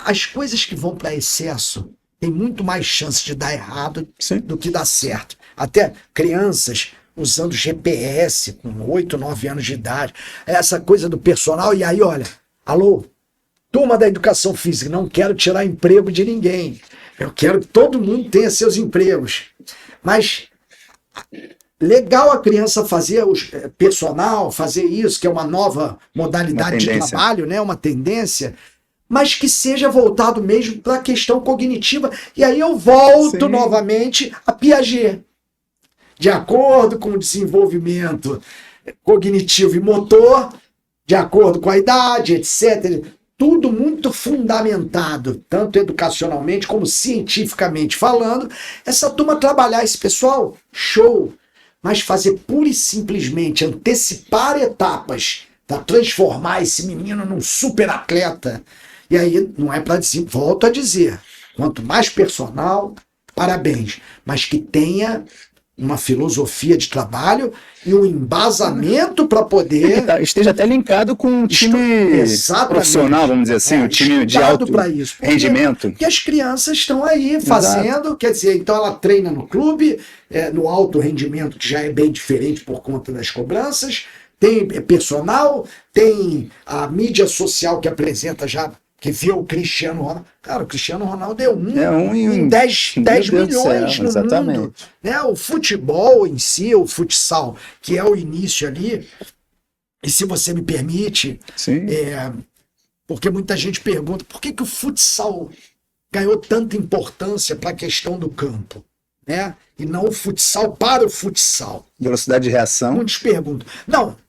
As coisas que vão para excesso, tem muito mais chance de dar errado Sim. do que dar certo. Até crianças usando GPS com 8, 9 anos de idade. Essa coisa do personal. E aí, olha, alô, turma da educação física, não quero tirar emprego de ninguém. Eu quero que todo mundo tenha seus empregos. Mas legal a criança fazer o personal, fazer isso, que é uma nova modalidade de trabalho, né? Uma tendência, mas que seja voltado mesmo para a questão cognitiva. E aí eu volto novamente a Piaget. De acordo com o desenvolvimento cognitivo e motor, de acordo com a idade, etc. Tudo muito fundamentado, tanto educacionalmente como cientificamente falando. Essa turma trabalhar esse pessoal, show. Mas fazer pura e simplesmente antecipar etapas para transformar esse menino num super atleta. E aí não é para dizer, volto a dizer, quanto mais personal, parabéns, mas que tenha uma filosofia de trabalho e um embasamento para poder... Esteja até linkado com um time profissional, vamos dizer assim, um time de alto rendimento. Porque as crianças estão aí fazendo, quer dizer, então ela treina no clube, no alto rendimento, que já é bem diferente por conta das cobranças, tem personal, tem a mídia social que apresenta já, que vê o Cristiano Ronaldo. Cara, o Cristiano Ronaldo é um em 10 milhões no mundo. Né? O futebol em si, o futsal, que é o início ali, e se você me permite, porque muita gente pergunta por que o futsal ganhou tanta importância para a questão do campo, né? E não o futsal para o futsal. Velocidade de reação. Muitos perguntam.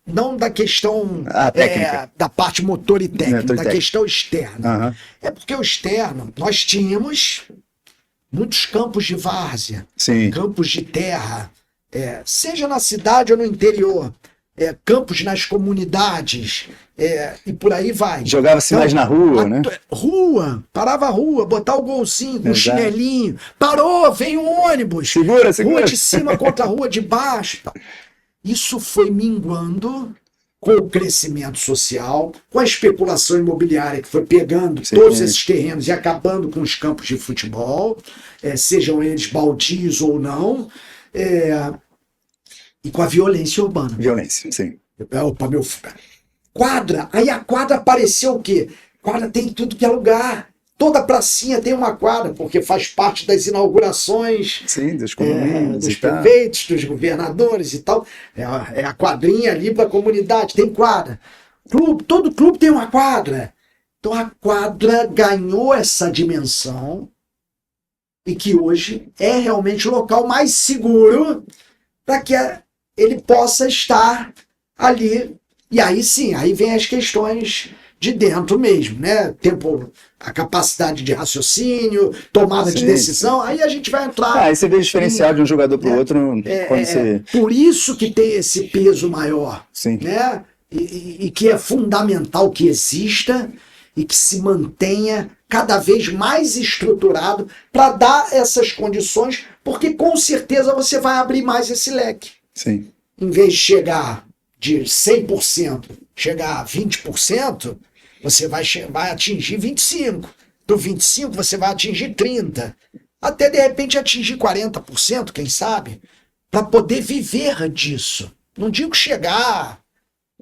Não da questão da parte motor e técnica, da questão externa. É porque o externo, nós tínhamos muitos campos de várzea, campos de terra, seja na cidade ou no interior, campos nas comunidades, e por aí vai. Jogava-se mais na rua, né? Parava a rua, botar o golzinho com o chinelinho. Parou, vem um ônibus. Segura. Rua de cima contra a rua de baixo. Isso foi minguando com o crescimento social, com a especulação imobiliária que foi pegando todos esses terrenos e acabando com os campos de futebol, sejam eles baldios ou não, e com a violência urbana. Violência, sim. Opa, meu... Quadra, aí a quadra apareceu o quê? Quadra tem tudo que é lugar. Toda pracinha tem uma quadra, porque faz parte das inaugurações dos condomínios, dos prefeitos, dos governadores e tal. É a quadrinha ali para a comunidade, tem quadra. Todo clube tem uma quadra. Então a quadra ganhou essa dimensão e que hoje é realmente o local mais seguro para que ele possa estar ali. E aí sim, aí vem as questões de dentro mesmo, né? A capacidade de raciocínio, tomada de decisão, aí a gente vai entrar... Aí você vê o diferencial de um jogador para o outro quando você... Por isso que tem esse peso maior, né? E que é fundamental que exista e que se mantenha cada vez mais estruturado para dar essas condições, porque com certeza você vai abrir mais esse leque. Sim. Em vez de chegar de 100%, chegar a 20%, você vai atingir 25%. Do 25% você vai atingir 30%. Até de repente atingir 40%, quem sabe, para poder viver disso. Não digo chegar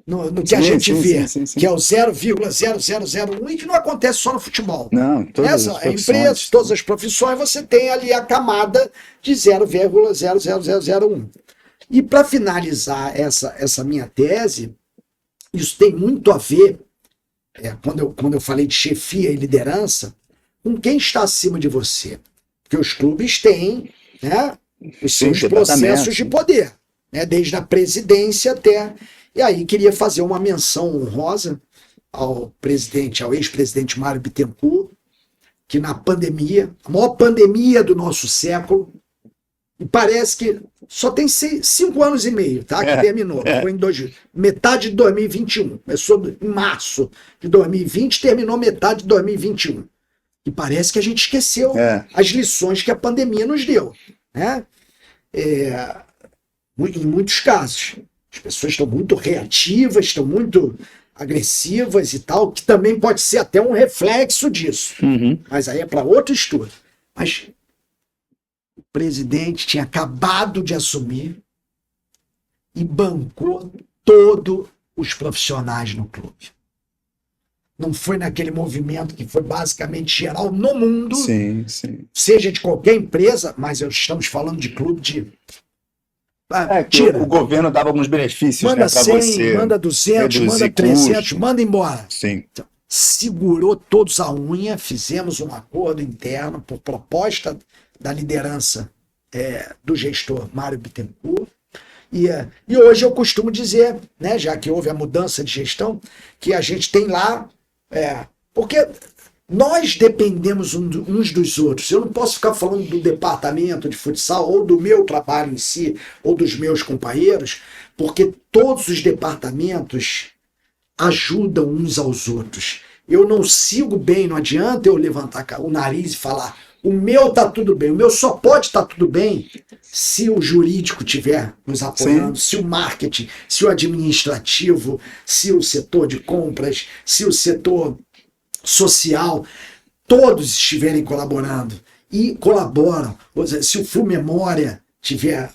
no que a gente vê, que é o 0,0001 e que não acontece só no futebol. Não, todas as empresas, todas as profissões, você tem ali a camada de 0,00001. E para finalizar essa minha tese, isso tem muito a ver, quando eu falei de chefia e liderança, com quem está acima de você. Porque os clubes têm, né, os seus processos de poder, né, desde a presidência até... E aí queria fazer uma menção honrosa ao ex-presidente Mário Bittencourt, que na pandemia, a maior pandemia do nosso século, e parece que só tem 5 anos e meio, tá? Que terminou. Foi em metade de 2021. Começou em março de 2020, terminou metade de 2021. E parece que a gente esqueceu as lições que a pandemia nos deu, né? Em muitos casos. As pessoas estão muito reativas, estão muito agressivas e tal, que também pode ser até um reflexo disso. Mas aí é para outro estudo. Mas o presidente tinha acabado de assumir e bancou todos os profissionais no clube. Não foi naquele movimento que foi basicamente geral no mundo, Sim. seja de qualquer empresa, mas estamos falando de clube de... Que o governo dava alguns benefícios, manda né, para 100, você manda 200, reduzir manda 300, custos. manda embora. Sim. Então, segurou todos a unha, fizemos um acordo interno por proposta da liderança do gestor Mário Bittencourt. E hoje eu costumo dizer, né, já que houve a mudança de gestão, que a gente tem lá, porque nós dependemos uns dos outros. Eu não posso ficar falando do departamento de futsal, ou do meu trabalho em si, ou dos meus companheiros, porque todos os departamentos ajudam uns aos outros. Eu não sigo bem, não adianta eu levantar o nariz e falar, o meu tá tudo bem. O meu só pode estar tudo bem se o jurídico estiver nos apoiando, se o marketing, se o administrativo, se o setor de compras, se o setor social, todos estiverem colaborando. E colaboram. Ou seja, se o Flu Memória estiver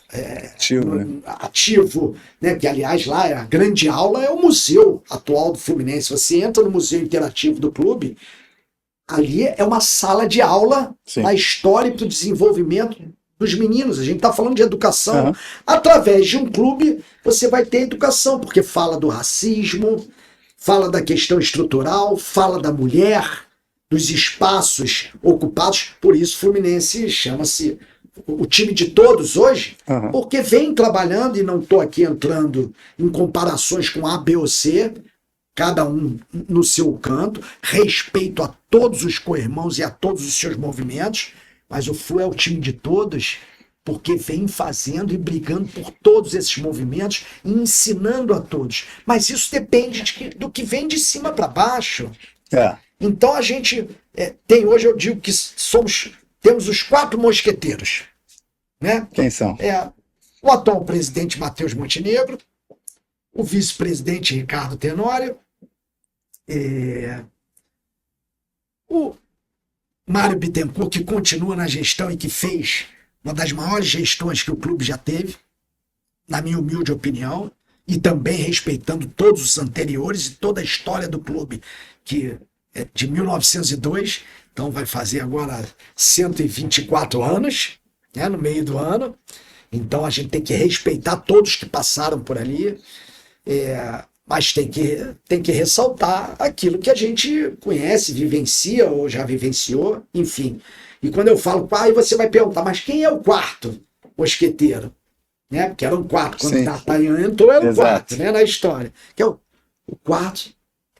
ativo, né? Que aliás lá a grande aula é o museu atual do Fluminense. Você entra no museu interativo do clube, ali é uma sala de aula da história e do desenvolvimento dos meninos. A gente está falando de educação. Através de um clube, você vai ter educação, porque fala do racismo, fala da questão estrutural, fala da mulher, dos espaços ocupados. Por isso, Fluminense chama-se o time de todos hoje, porque vem trabalhando, e não estou aqui entrando em comparações com A, B ou C, cada um no seu canto, respeito a todos os co-irmãos e a todos os seus movimentos, mas o Flu é o time de todos, porque vem fazendo e brigando por todos esses movimentos e ensinando a todos. Mas isso depende do que vem de cima para baixo. Então a gente tem hoje, eu digo que temos os 4 mosqueteiros. Né? Quem são? O atual presidente Matheus Montenegro, o vice-presidente Ricardo Tenório, o Mário Bittencourt, que continua na gestão e que fez uma das maiores gestões que o clube já teve, na minha humilde opinião, e também respeitando todos os anteriores e toda a história do clube, que é de 1902, então vai fazer agora 124 anos, né, no meio do ano. Então a gente tem que respeitar todos que passaram por ali, mas tem que ressaltar aquilo que a gente conhece, vivencia ou já vivenciou, enfim. E quando eu falo, aí você vai perguntar, mas quem é o 4º mosqueteiro? Né? Porque eram 4, quando D'Artagnan entrou, era o 4, né, na história. Que é o 4,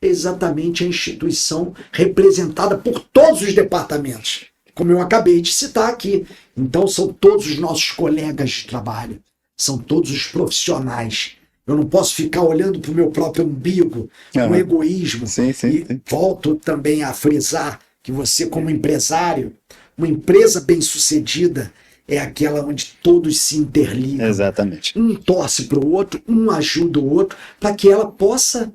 exatamente a instituição representada por todos os departamentos, como eu acabei de citar aqui. Então são todos os nossos colegas de trabalho, são todos os profissionais. Eu não posso ficar olhando para o meu próprio umbigo, com egoísmo. E volto também a frisar que você, como empresário, uma empresa bem-sucedida é aquela onde todos se interligam. Exatamente. Um torce para o outro, um ajuda o outro, para que ela possa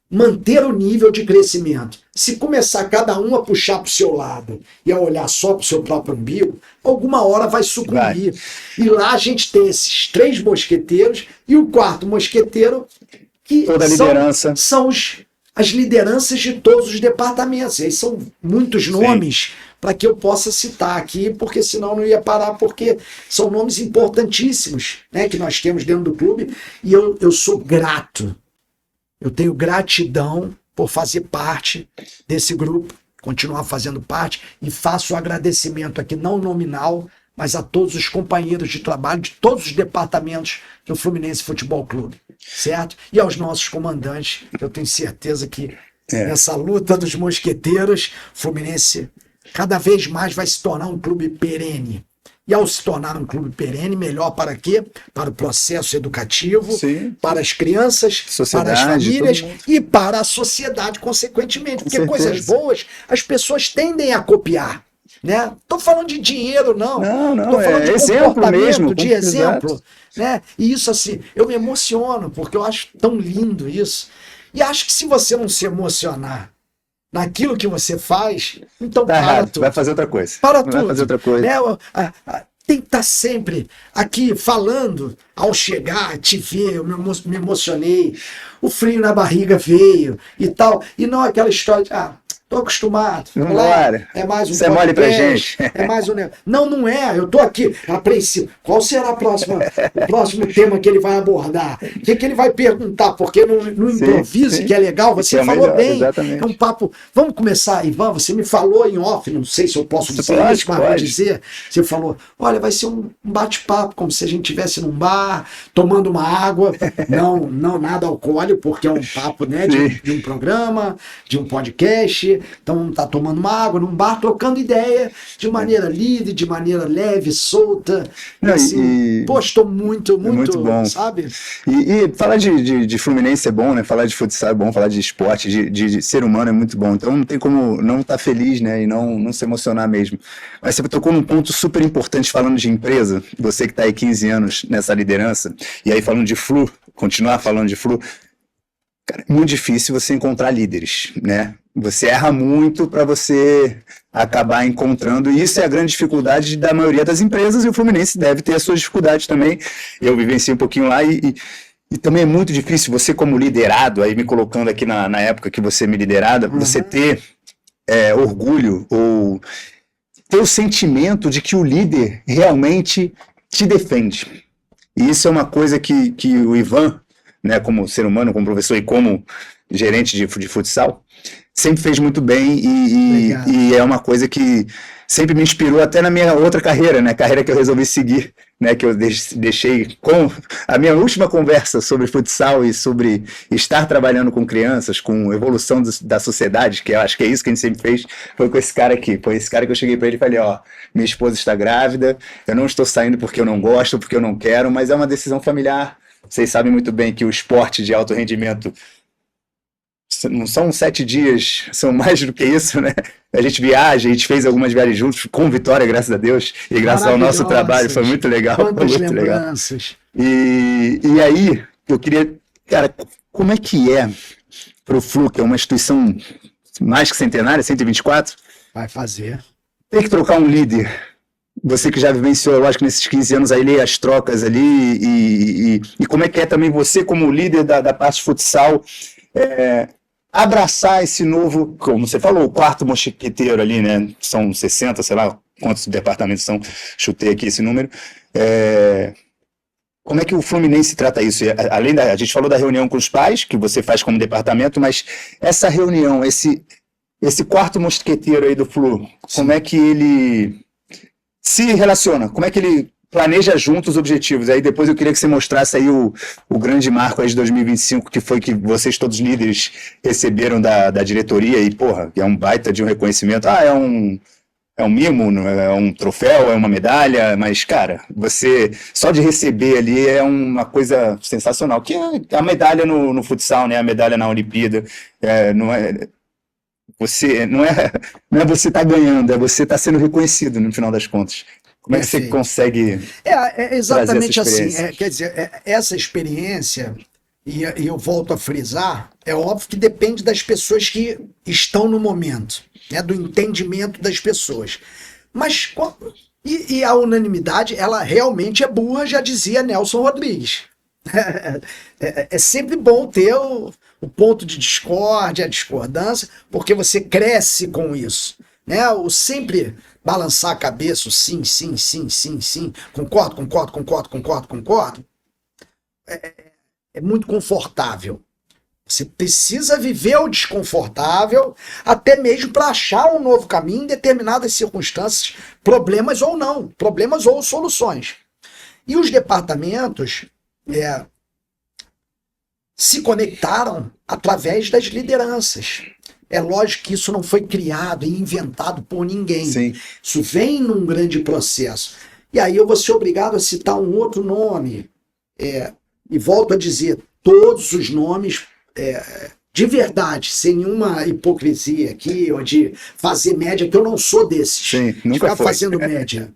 manter o nível de crescimento. Se começar cada um a puxar para o seu lado e a olhar só para o seu próprio umbigo, alguma hora vai sucumbir. E lá a gente tem esses 3 mosqueteiros e o 4º mosqueteiro, que são as lideranças de todos os departamentos. E aí são muitos nomes para que eu possa citar aqui, porque senão não ia parar, porque são nomes importantíssimos, né, que nós temos dentro do clube. E eu sou grato. Eu tenho gratidão por fazer parte desse grupo, continuar fazendo parte, e faço o agradecimento aqui, não nominal, mas a todos os companheiros de trabalho de todos os departamentos do Fluminense Futebol Clube, certo? E aos nossos comandantes, eu tenho certeza que nessa luta dos mosqueteiros, o Fluminense cada vez mais vai se tornar um clube perene. E ao se tornar um clube perene, melhor para quê? Para o processo educativo, para as crianças, para as famílias e para a sociedade, consequentemente. Porque coisas boas as pessoas tendem a copiar. Né? Estou falando de dinheiro, não. Estou falando de comportamento, mesmo, de exemplo. Né? E isso, assim, eu me emociono, porque eu acho tão lindo isso. E acho que se você não se emocionar naquilo que você faz, então Tá para errado, tudo. vai fazer outra coisa. Para Vai tudo. fazer outra coisa. Né? Tem que estar sempre aqui falando. Ao chegar, te ver, eu me emocionei, o frio na barriga veio e tal. E não aquela história de, tô acostumado. Vamos lá, Vambora. é mais um Isso é mole pra podcast, gente. é mais um negócio. Não, não é. Eu tô aqui apreensivo. Qual será o próximo tema que ele vai abordar? O que ele vai perguntar? Porque no Sim, improviso, sim. que é legal, você É o falou melhor, bem. exatamente. É um papo. Vamos começar, Ivan. Você me falou em off, não sei se eu posso dizer pode, isso, mas vou pode. dizer. Você falou: olha, vai ser um bate-papo, como se a gente estivesse num bar, tomando uma água. Não nada alcoólico, porque é um papo, né, de um programa, de um podcast. Então tá tomando uma água num bar, trocando ideia de maneira livre, de maneira leve, solta. Não, assim, poxa, estou muito, muito bom. sabe? E falar de Fluminense é bom, né? Falar de futsal é bom, falar de esporte, de ser humano é muito bom. Então não tem como não estar feliz, né? E não se emocionar mesmo. Mas você tocou num ponto super importante falando de empresa, você que está aí 15 anos nessa liderança, e aí falando de Flu, continuar falando de Flu. Cara, é muito difícil você encontrar líderes, né? Você erra muito para você acabar encontrando, e isso é a grande dificuldade da maioria das empresas, e o Fluminense deve ter as suas dificuldades também. Eu vivenciei um pouquinho lá e também é muito difícil você como liderado, aí me colocando aqui na época que você me liderava, você ter orgulho ou ter o sentimento de que o líder realmente te defende. E isso é uma coisa que o Ivan, né, como ser humano, como professor e como gerente de futsal, sempre fez muito bem e é uma coisa que sempre me inspirou até na minha outra carreira, né, carreira que eu resolvi seguir, né, que eu deixei com a minha última conversa sobre futsal e sobre estar trabalhando com crianças, com evolução da sociedade, que eu acho que é isso que a gente sempre fez, foi com esse cara aqui. Foi esse cara que eu cheguei para ele e falei, minha esposa está grávida, eu não estou saindo porque eu não gosto, porque eu não quero, mas é uma decisão familiar. Vocês sabem muito bem que o esporte de alto rendimento não são 7 dias, são mais do que isso, né? A gente viaja, a gente fez algumas viagens juntos, com vitória, graças a Deus, e graças ao nosso trabalho, foi muito legal. Quantas foi muito lembranças. legal. E aí, eu queria, cara, como é que é para o Flu, que é uma instituição mais que centenária, 124? Vai fazer. Tem que trocar um líder. Você que já vivenciou, lógico, nesses 15 anos aí, as trocas ali, e como é que é também você, como líder da parte de futsal, abraçar esse novo, como você falou, o quarto mosqueteiro ali, né? São 60, sei lá quantos departamentos são, chutei aqui esse número. Como é que o Fluminense trata isso? Além a gente falou da reunião com os pais, que você faz como departamento, mas essa reunião, esse quarto mosqueteiro aí do Flu, como é que ele se relaciona? Como é que ele planeja junto os objetivos? Aí depois eu queria que você mostrasse aí o grande marco aí de 2025, que foi que vocês todos líderes receberam da diretoria, e porra, é um baita de um reconhecimento. É um mimo, é um troféu, é uma medalha, mas cara, você só de receber ali é uma coisa sensacional, que é a medalha no futsal, né? A medalha na Olimpíada, não é você tá ganhando, é você tá sendo reconhecido no final das contas. Como é que você consegue exatamente trazer essa assim. Quer dizer, essa experiência, e eu volto a frisar, é óbvio que depende das pessoas que estão no momento, né, do entendimento das pessoas. Mas e a unanimidade, ela realmente é burra, já dizia Nelson Rodrigues. É sempre bom ter o ponto de discórdia, a discordância, porque você cresce com isso, né? O sempre balançar a cabeça, o sim, concordo, é muito confortável. Você precisa viver o desconfortável, até mesmo para achar um novo caminho em determinadas circunstâncias, problemas ou não, problemas ou soluções. E os departamentos se conectaram através das lideranças. É lógico que isso não foi criado e inventado por ninguém. Sim. Isso vem num grande processo. E aí eu vou ser obrigado a citar um outro nome. E volto a dizer, todos os nomes, de verdade, sem nenhuma hipocrisia aqui, ou de fazer média, que eu não sou desses. Sim, nunca de ficar foi. fazendo média.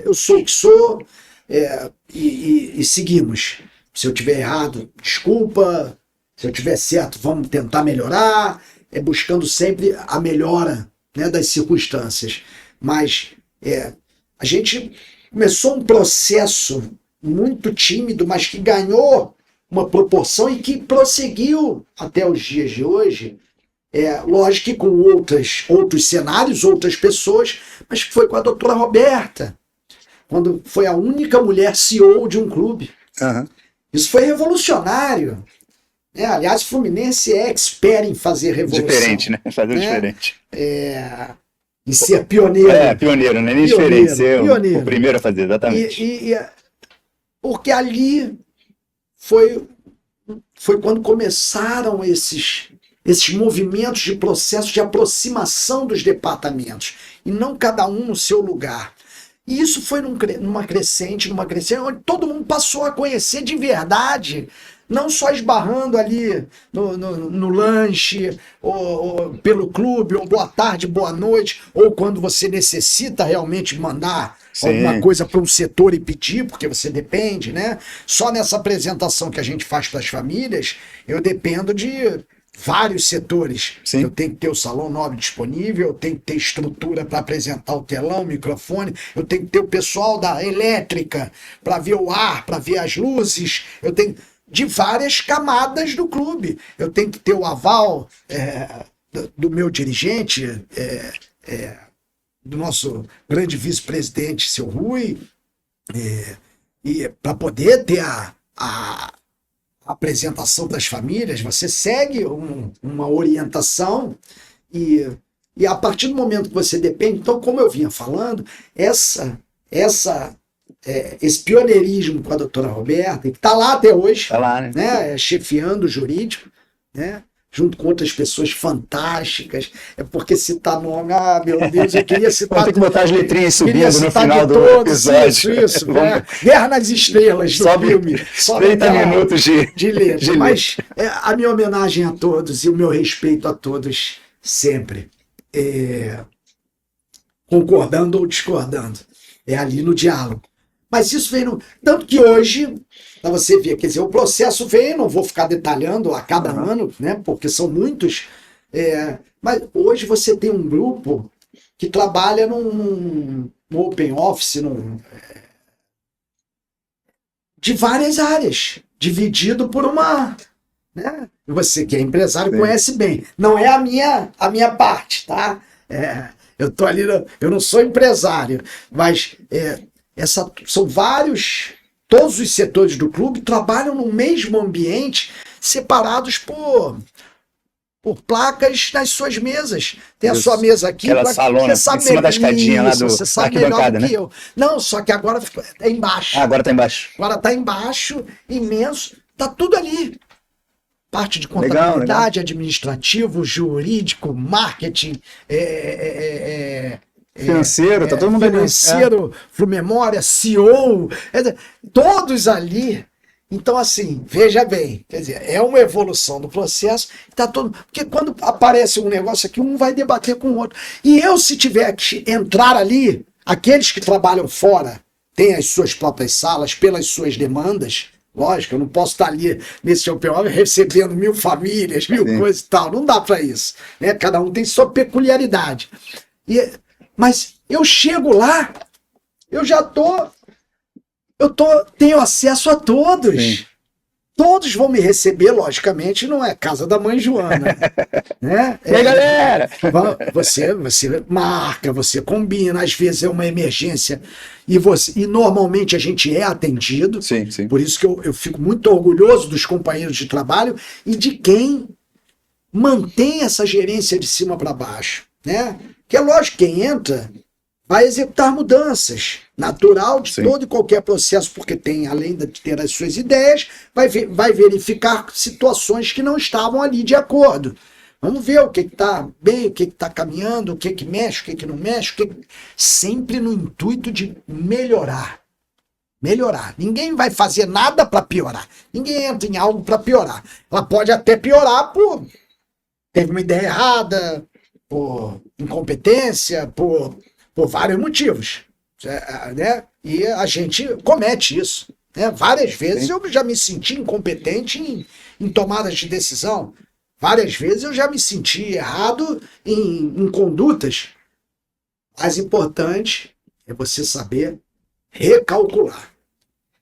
Eu sou o que sou, e seguimos. Se eu tiver errado, desculpa. Se eu tiver certo, vamos tentar melhorar. buscando sempre a melhora, né, das circunstâncias. Mas a gente começou um processo muito tímido, mas que ganhou uma proporção e que prosseguiu até os dias de hoje. Lógico que com outros cenários, outras pessoas, mas que foi com a doutora Roberta, quando foi a única mulher CEO de um clube. Aham. Isso foi revolucionário. Aliás, o Fluminense é expert em fazer revolução. Diferente, né? Fazer Né? diferente. Em ser pioneiro. Pioneiro, não é nem Pioneiro, diferente. Ser pioneiro. o primeiro a fazer, exatamente. Porque ali foi quando começaram esses movimentos de processo de aproximação dos departamentos, e não cada um no seu lugar. E isso foi numa crescente, onde todo mundo passou a conhecer de verdade, não só esbarrando ali no lanche, ou pelo clube, ou boa tarde, boa noite, ou quando você necessita realmente mandar alguma coisa para um setor e pedir, porque você depende, né? Só nessa apresentação que a gente faz para as famílias, eu dependo de vários setores. Sim. Eu tenho que ter o salão nobre disponível, eu tenho que ter estrutura para apresentar o telão, o microfone, eu tenho que ter o pessoal da elétrica para ver o ar, para ver as luzes, eu tenho de várias camadas do clube. Eu tenho que ter o aval do meu dirigente, do nosso grande vice-presidente, seu Rui, e para poder ter a apresentação das famílias, você segue uma orientação e a partir do momento que você depende, então, como eu vinha falando, esse pioneirismo com a doutora Roberta, que está lá até hoje, Tá lá, né? chefiando o jurídico, né? Junto com outras pessoas fantásticas. Porque citar nome, meu Deus, eu queria citar. Vamos ter que botar as letrinhas queria subindo no citar final de do todos, episódio. Isso. Guerra nas Estrelas do Sobe filme. 30 minutos de letra. de Mas a minha homenagem a todos e o meu respeito a todos sempre. Concordando ou discordando. É ali no diálogo. Mas isso veio. Tanto que hoje, para você ver, quer dizer, o processo veio, não vou ficar detalhando a cada ano, né? Porque são muitos. Mas hoje você tem um grupo que trabalha no Open Office, de várias áreas, dividido por uma. Né? Você que é empresário conhece bem. Não é a minha parte, tá? Eu tô ali, eu não sou empresário, mas são vários, todos os setores do clube trabalham no mesmo ambiente, separados por placas nas suas mesas. Tem a sua mesa aqui, aquela salona, você sabe em cima da escadinha lá você sabe melhor do né? que eu. Não, só que agora é embaixo. Agora tá embaixo. Agora está embaixo, imenso, está tudo ali. Parte de Legal, contabilidade, administrativo, jurídico, marketing, Financeiro, tá todo mundo ali. financeiro, Flumemória, CEO, todos ali. Então, assim, veja bem, quer dizer, é uma evolução do processo, tá todo, porque quando aparece um negócio aqui, um vai debater com o outro. E eu, se tiver que entrar ali, aqueles que trabalham fora têm as suas próprias salas, pelas suas demandas, lógico, eu não posso estar ali nesse Open Office recebendo 1000 famílias, 1000 coisas e tal, não dá para isso, né? Cada um tem sua peculiaridade. Mas eu chego lá, eu já tenho acesso a todos. Sim. Todos vão me receber, logicamente, não é casa da mãe Joana. Né? E aí, galera? Você marca, você combina, às vezes é uma emergência e normalmente a gente é atendido. Sim, sim. Por isso que eu fico muito orgulhoso dos companheiros de trabalho e de quem mantém essa gerência de cima para baixo. Né? Que é lógico, quem entra vai executar mudanças, natural de todo e qualquer processo, porque tem, além de ter as suas ideias, vai verificar situações que não estavam ali de acordo. Vamos ver o que está bem, o que está caminhando, o que mexe, o que não mexe, sempre no intuito de melhorar. Melhorar. Ninguém vai fazer nada para piorar. Ninguém entra em algo para piorar. Ela pode até piorar teve uma ideia errada, por incompetência, por vários motivos, né? E a gente comete isso, né? Várias vezes eu já me senti incompetente em tomadas de decisão. Várias vezes eu já me senti errado em condutas. Mais importante é você saber recalcular.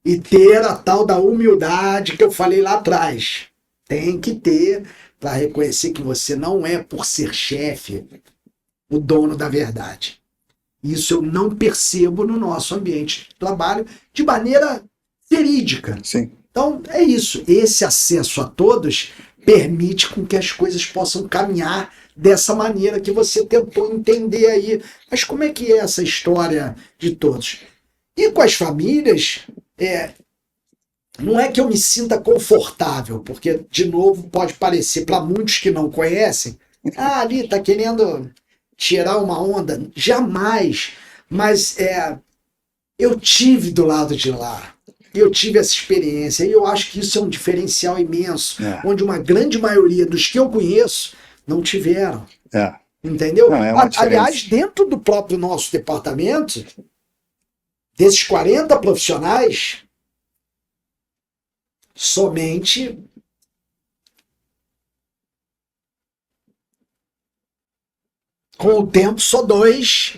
E ter a tal da humildade que eu falei lá atrás. Tem que ter para reconhecer que você não é, por ser chefe, o dono da verdade. Isso eu não percebo no nosso ambiente de trabalho de maneira verídica. Sim. Então, é isso. Esse acesso a todos permite com que as coisas possam caminhar dessa maneira que você tentou entender aí. Mas como é que é essa história de todos? E com as famílias, não é que eu me sinta confortável, porque, de novo, pode parecer para muitos que não conhecem, ali está querendo tirar uma onda. Jamais. Mas eu tive do lado de lá. Eu tive essa experiência e eu acho que isso é um diferencial imenso, onde uma grande maioria dos que eu conheço não tiveram. Entendeu? Não, é uma Aliás, dentro do próprio nosso departamento, desses 40 profissionais, somente com o tempo, só 2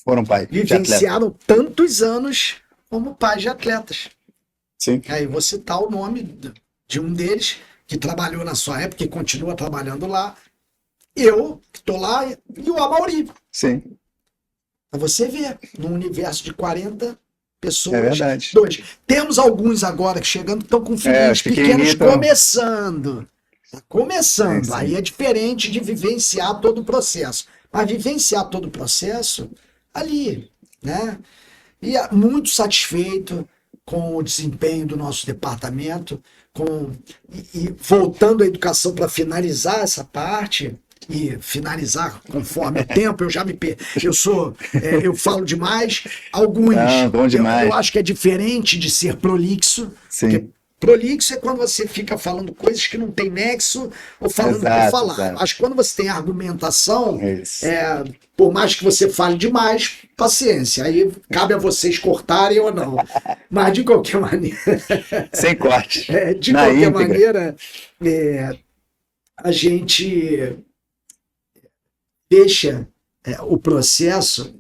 foram pai de atleta. vivenciaram tantos anos como pais de atletas. Sim. Aí vou citar o nome de um deles, que trabalhou na sua época e continua trabalhando lá. Eu, que estou lá, e o Amaury. Sim. Pra você ver, num universo de 40 pessoas. É verdade. 2. Temos alguns agora que chegando que estão com filhinhos os pequenos pequenininhos tão- começando. Está começando. Sim. Aí é diferente de vivenciar todo o processo. Mas vivenciar todo o processo ali, né? E muito satisfeito com o desempenho do nosso departamento, e voltando à educação para finalizar essa parte, e finalizar conforme o tempo, eu falo demais, alguns, Bom demais. eu acho que é diferente de ser prolixo, Sim. porque prolixo é quando você fica falando coisas que não tem nexo ou falando por Exato, falar. exato. Acho que quando você tem argumentação, Isso. por mais que você fale demais, paciência. Aí cabe a vocês cortarem ou não. Mas de qualquer maneira, Sem corte. de Na qualquer íntegra. maneira, a gente deixa o processo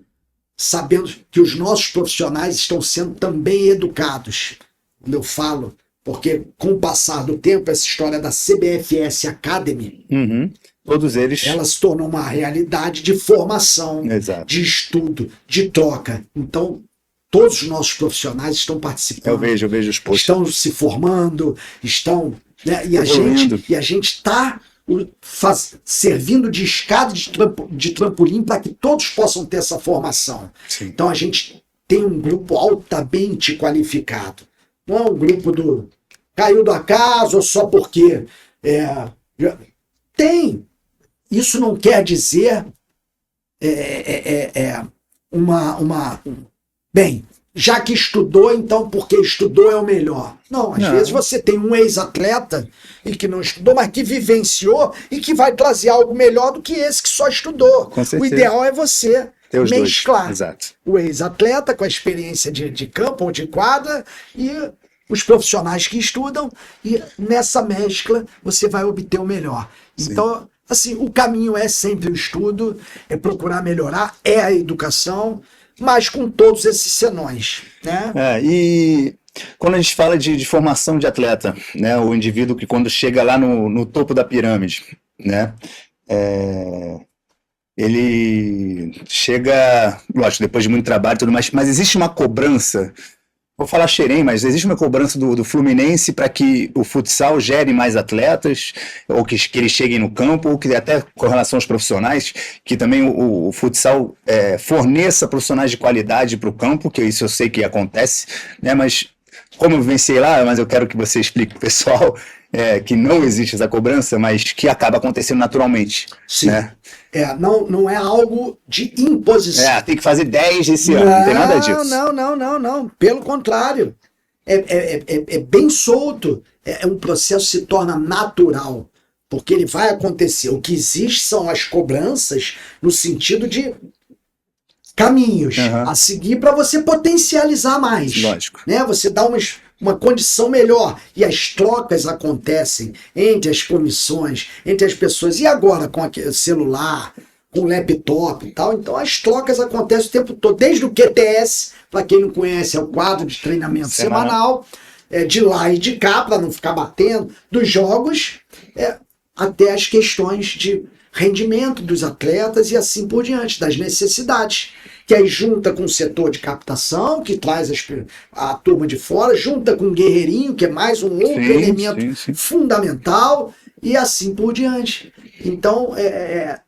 sabendo que os nossos profissionais estão sendo também educados. Quando eu falo, porque com o passar do tempo, essa história da CBFS Academy, Uhum. Todos eles. ela se tornou uma realidade de formação, Exato. de estudo, de troca. Então, todos os nossos profissionais estão participando. Eu vejo os posts. Estão se formando, estão. Né, e Evoluindo. a gente está servindo de escada de trampolim para que todos possam ter essa formação. Sim. Então a gente tem um grupo altamente qualificado. Não é um grupo do caiu do acaso ou só porque. Tem. Isso não quer dizer bem, já que estudou, então porque estudou é o melhor. Não, às vezes você tem um ex-atleta e que não estudou, mas que vivenciou e que vai trazer algo melhor do que esse que só estudou. Com certeza. O ideal é você Ter os mesclar dois. Exato. o ex-atleta com a experiência de campo ou de quadra e os profissionais que estudam, e nessa mescla você vai obter o melhor. Sim. Então, assim, o caminho é sempre o estudo, é procurar melhorar, é a educação, mas com todos esses senões, né? E quando a gente fala de formação de atleta, né, o indivíduo que quando chega lá no topo da pirâmide, né, ele chega, lógico, depois de muito trabalho e tudo mais, mas existe uma cobrança, vou falar Xerém, mas existe uma cobrança do Fluminense para que o futsal gere mais atletas, ou que eles cheguem no campo, ou que até com relação aos profissionais, que também o futsal forneça profissionais de qualidade para o campo, que isso eu sei que acontece, né? Mas como eu vivenciei lá, mas eu quero que você explique para o pessoal que não existe essa cobrança, mas que acaba acontecendo naturalmente. Sim. Né? Não é algo de imposição. Tem que fazer 10 esse ano, não tem nada disso. Não. Pelo contrário. É bem solto. Um processo que se torna natural. Porque ele vai acontecer. O que existe são as cobranças no sentido de caminhos a seguir para você potencializar mais. Lógico. Né? Você dá uma condição melhor. E as trocas acontecem entre as comissões, entre as pessoas. E agora com o celular, com o laptop e tal, então as trocas acontecem o tempo todo. Desde o QTS, para quem não conhece, é o quadro de treinamento semanal, de lá e de cá, para não ficar batendo, dos jogos, até as questões de rendimento dos atletas e assim por diante, das necessidades. Que aí junta com o setor de captação, que traz a turma de fora, junta com o guerreirinho, que é mais um outro elemento fundamental, e assim por diante. Então,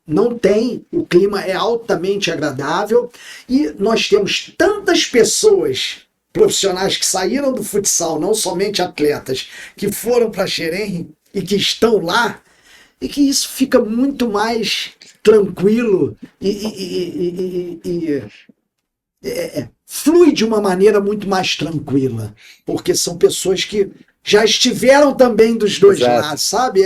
não tem, o clima é altamente agradável, e nós temos tantas pessoas profissionais que saíram do futsal, não somente atletas, que foram para Xerém e que estão lá, e que isso fica muito mais tranquilo e flui de uma maneira muito mais tranquila, porque são pessoas que já estiveram também dos dois lados, sabe?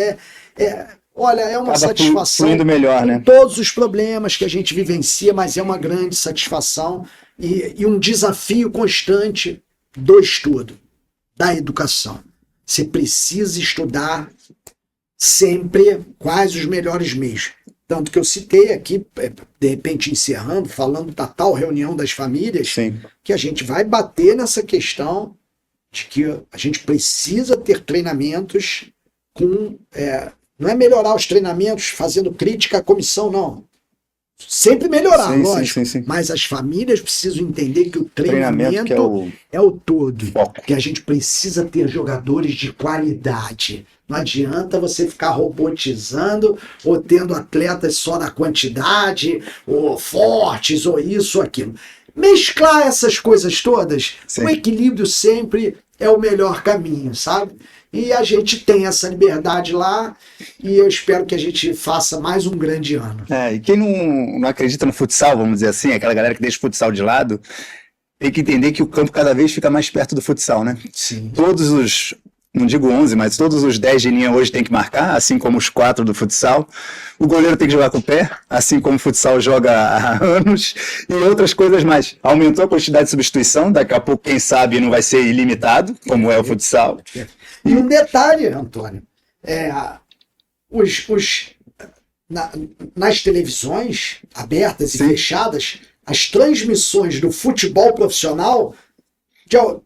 Olha, é uma satisfação fluindo melhor, né? Todos os problemas que a gente vivencia, mas é uma grande satisfação e um desafio constante do estudo, da educação. Você precisa estudar sempre quais os melhores meios. Tanto que eu citei aqui, de repente encerrando, falando da tal reunião das famílias, que a gente vai bater nessa questão de que a gente precisa ter treinamentos com... não é melhorar os treinamentos fazendo crítica à comissão, não. Sempre melhorar, lógico. Sim. Mas as famílias precisam entender que o treinamento é o todo. Foco. Que a gente precisa ter jogadores de qualidade. Não adianta você ficar robotizando ou tendo atletas só na quantidade, ou fortes, ou isso ou aquilo. Mesclar essas coisas todas, o equilíbrio sempre é o melhor caminho, sabe? E a gente tem essa liberdade lá e eu espero que a gente faça mais um grande ano. E quem não acredita no futsal, vamos dizer assim, aquela galera que deixa o futsal de lado, tem que entender que o campo cada vez fica mais perto do futsal, né? Sim. Todos os, não digo 11, mas todos os 10 de linha hoje tem que marcar, assim como os 4 do futsal. O goleiro tem que jogar com o pé, assim como o futsal joga há anos, e outras coisas mais. Aumentou a quantidade de substituição, daqui a pouco, quem sabe, não vai ser ilimitado, como é o futsal. E um detalhe, Antônio, nas televisões abertas e fechadas, as transmissões do futebol profissional,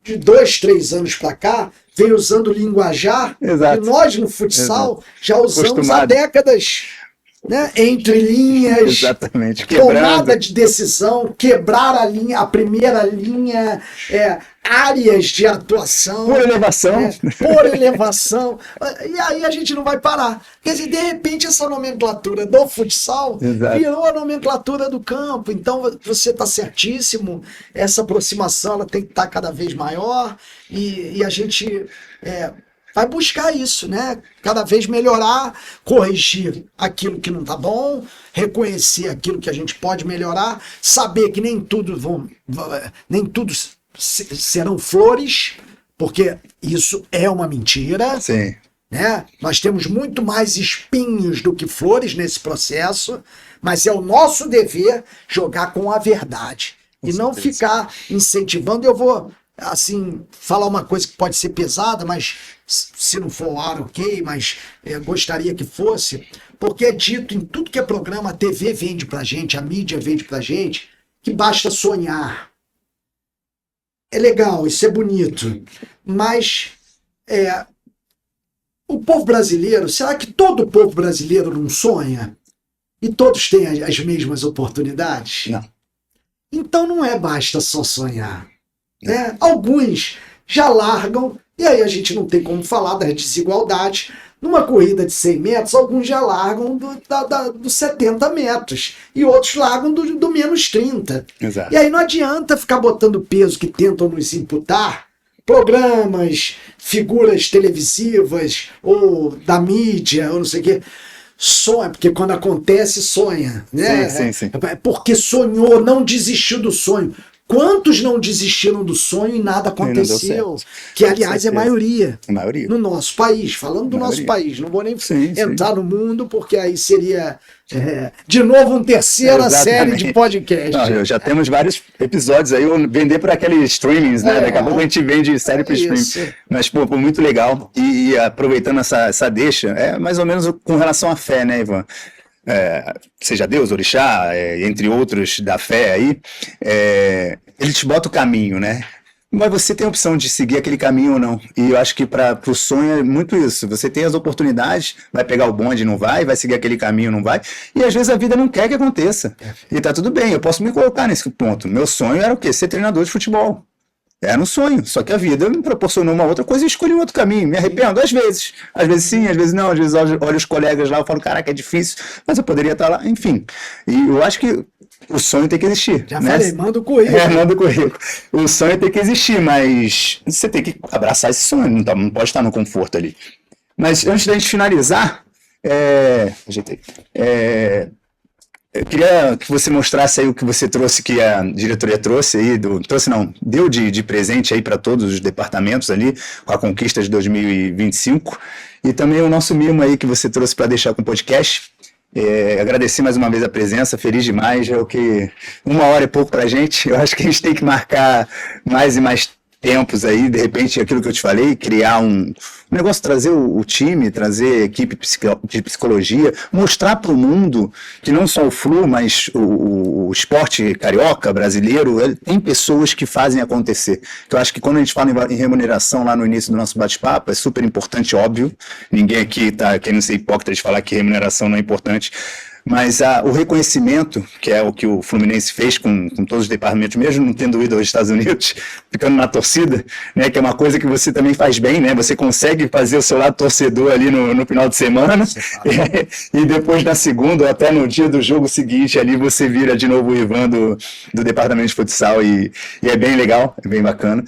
de 2, 3 anos para cá, vem usando linguajar, e nós no futsal já usamos há décadas, né? Entre linhas, exatamente. Tomada de decisão, quebrar a linha, a primeira linha, áreas de atuação. Por elevação. Por elevação. E aí a gente não vai parar. Quer dizer, de repente essa nomenclatura do futsal virou a nomenclatura do campo. Então você está certíssimo, essa aproximação ela tem que estar cada vez maior e a gente... vai buscar isso, né? Cada vez melhorar, corrigir aquilo que não está bom, reconhecer aquilo que a gente pode melhorar, saber que nem tudo serão flores, porque isso é uma mentira. Sim. Né? Nós temos muito mais espinhos do que flores nesse processo, mas é o nosso dever jogar com a verdade e não ficar incentivando. Eu vou falar uma coisa que pode ser pesada, mas se não for o ar, ok, mas gostaria que fosse, porque é dito em tudo que é programa, a TV vende pra gente, a mídia vende pra gente, que basta sonhar. É legal, isso é bonito, mas o povo brasileiro, será que todo o povo brasileiro não sonha? E todos têm as mesmas oportunidades? Não. Então não basta só sonhar. Né? Alguns já largam, e aí a gente não tem como falar das desigualdades. Numa corrida de 100 metros, alguns já largam dos 70 metros, e outros largam do menos 30. Exato. E aí não adianta ficar botando peso que tentam nos imputar, programas, figuras televisivas, ou da mídia, ou não sei o quê. Sonha, porque quando acontece, sonha. Né? Sim. Porque sonhou, não desistiu do sonho. Quantos não desistiram do sonho e nada aconteceu? Que, aliás, é a maioria. A maioria. No nosso país, falando do nosso país. Não vou nem entrar no mundo, porque aí seria, de novo, uma terceira série de podcast. Não, já temos vários episódios aí, vender para aqueles streamings, né? Daqui a pouco a gente vende série para streaming. Mas, pô, muito legal. E aproveitando essa deixa, é mais ou menos com relação à fé, né, Ivan? Seja Deus, Orixá, entre outros da fé aí, ele te bota o caminho, né? Mas você tem a opção de seguir aquele caminho ou não. E eu acho que para o sonho é muito isso. Você tem as oportunidades, vai pegar o bonde, não vai seguir aquele caminho, não vai. E às vezes a vida não quer que aconteça. E tá tudo bem, eu posso me colocar nesse ponto. Meu sonho era o quê? Ser treinador de futebol. Era um sonho, só que a vida me proporcionou uma outra coisa e escolhi um outro caminho. Me arrependo, às vezes sim, às vezes não, às vezes olho os colegas lá e falo, caraca, é difícil, mas eu poderia estar lá, enfim. E eu acho que o sonho tem que existir. Já falei, manda o currículo. Manda o currículo. O sonho tem que existir, mas você tem que abraçar esse sonho, não pode estar no conforto ali. Mas antes da gente finalizar, eu queria que você mostrasse aí o que você trouxe, que a diretoria trouxe aí, deu de presente aí para todos os departamentos ali, com a conquista de 2025, e também o nosso mimo aí que você trouxe para deixar com o podcast. Agradecer mais uma vez a presença, feliz demais, é o que 1 hora é pouco pra gente, eu acho que a gente tem que marcar mais e mais tempos aí, de repente, aquilo que eu te falei, criar um negócio, trazer o time, trazer equipe de psicologia, mostrar para o mundo que não só o Flu, mas o esporte carioca, brasileiro, tem pessoas que fazem acontecer. Eu acho que quando a gente fala em remuneração lá no início do nosso bate-papo, é super importante, óbvio, ninguém aqui está querendo ser hipócrita de falar que remuneração não é importante, mas o reconhecimento, que é o que o Fluminense fez com todos os departamentos, mesmo não tendo ido aos Estados Unidos, ficando na torcida, né, que é uma coisa que você também faz bem, né, você consegue fazer o seu lado torcedor ali no final de semana, e depois na segunda, ou até no dia do jogo seguinte, ali você vira de novo o Ivan do departamento de futsal, e é bem legal, é bem bacana.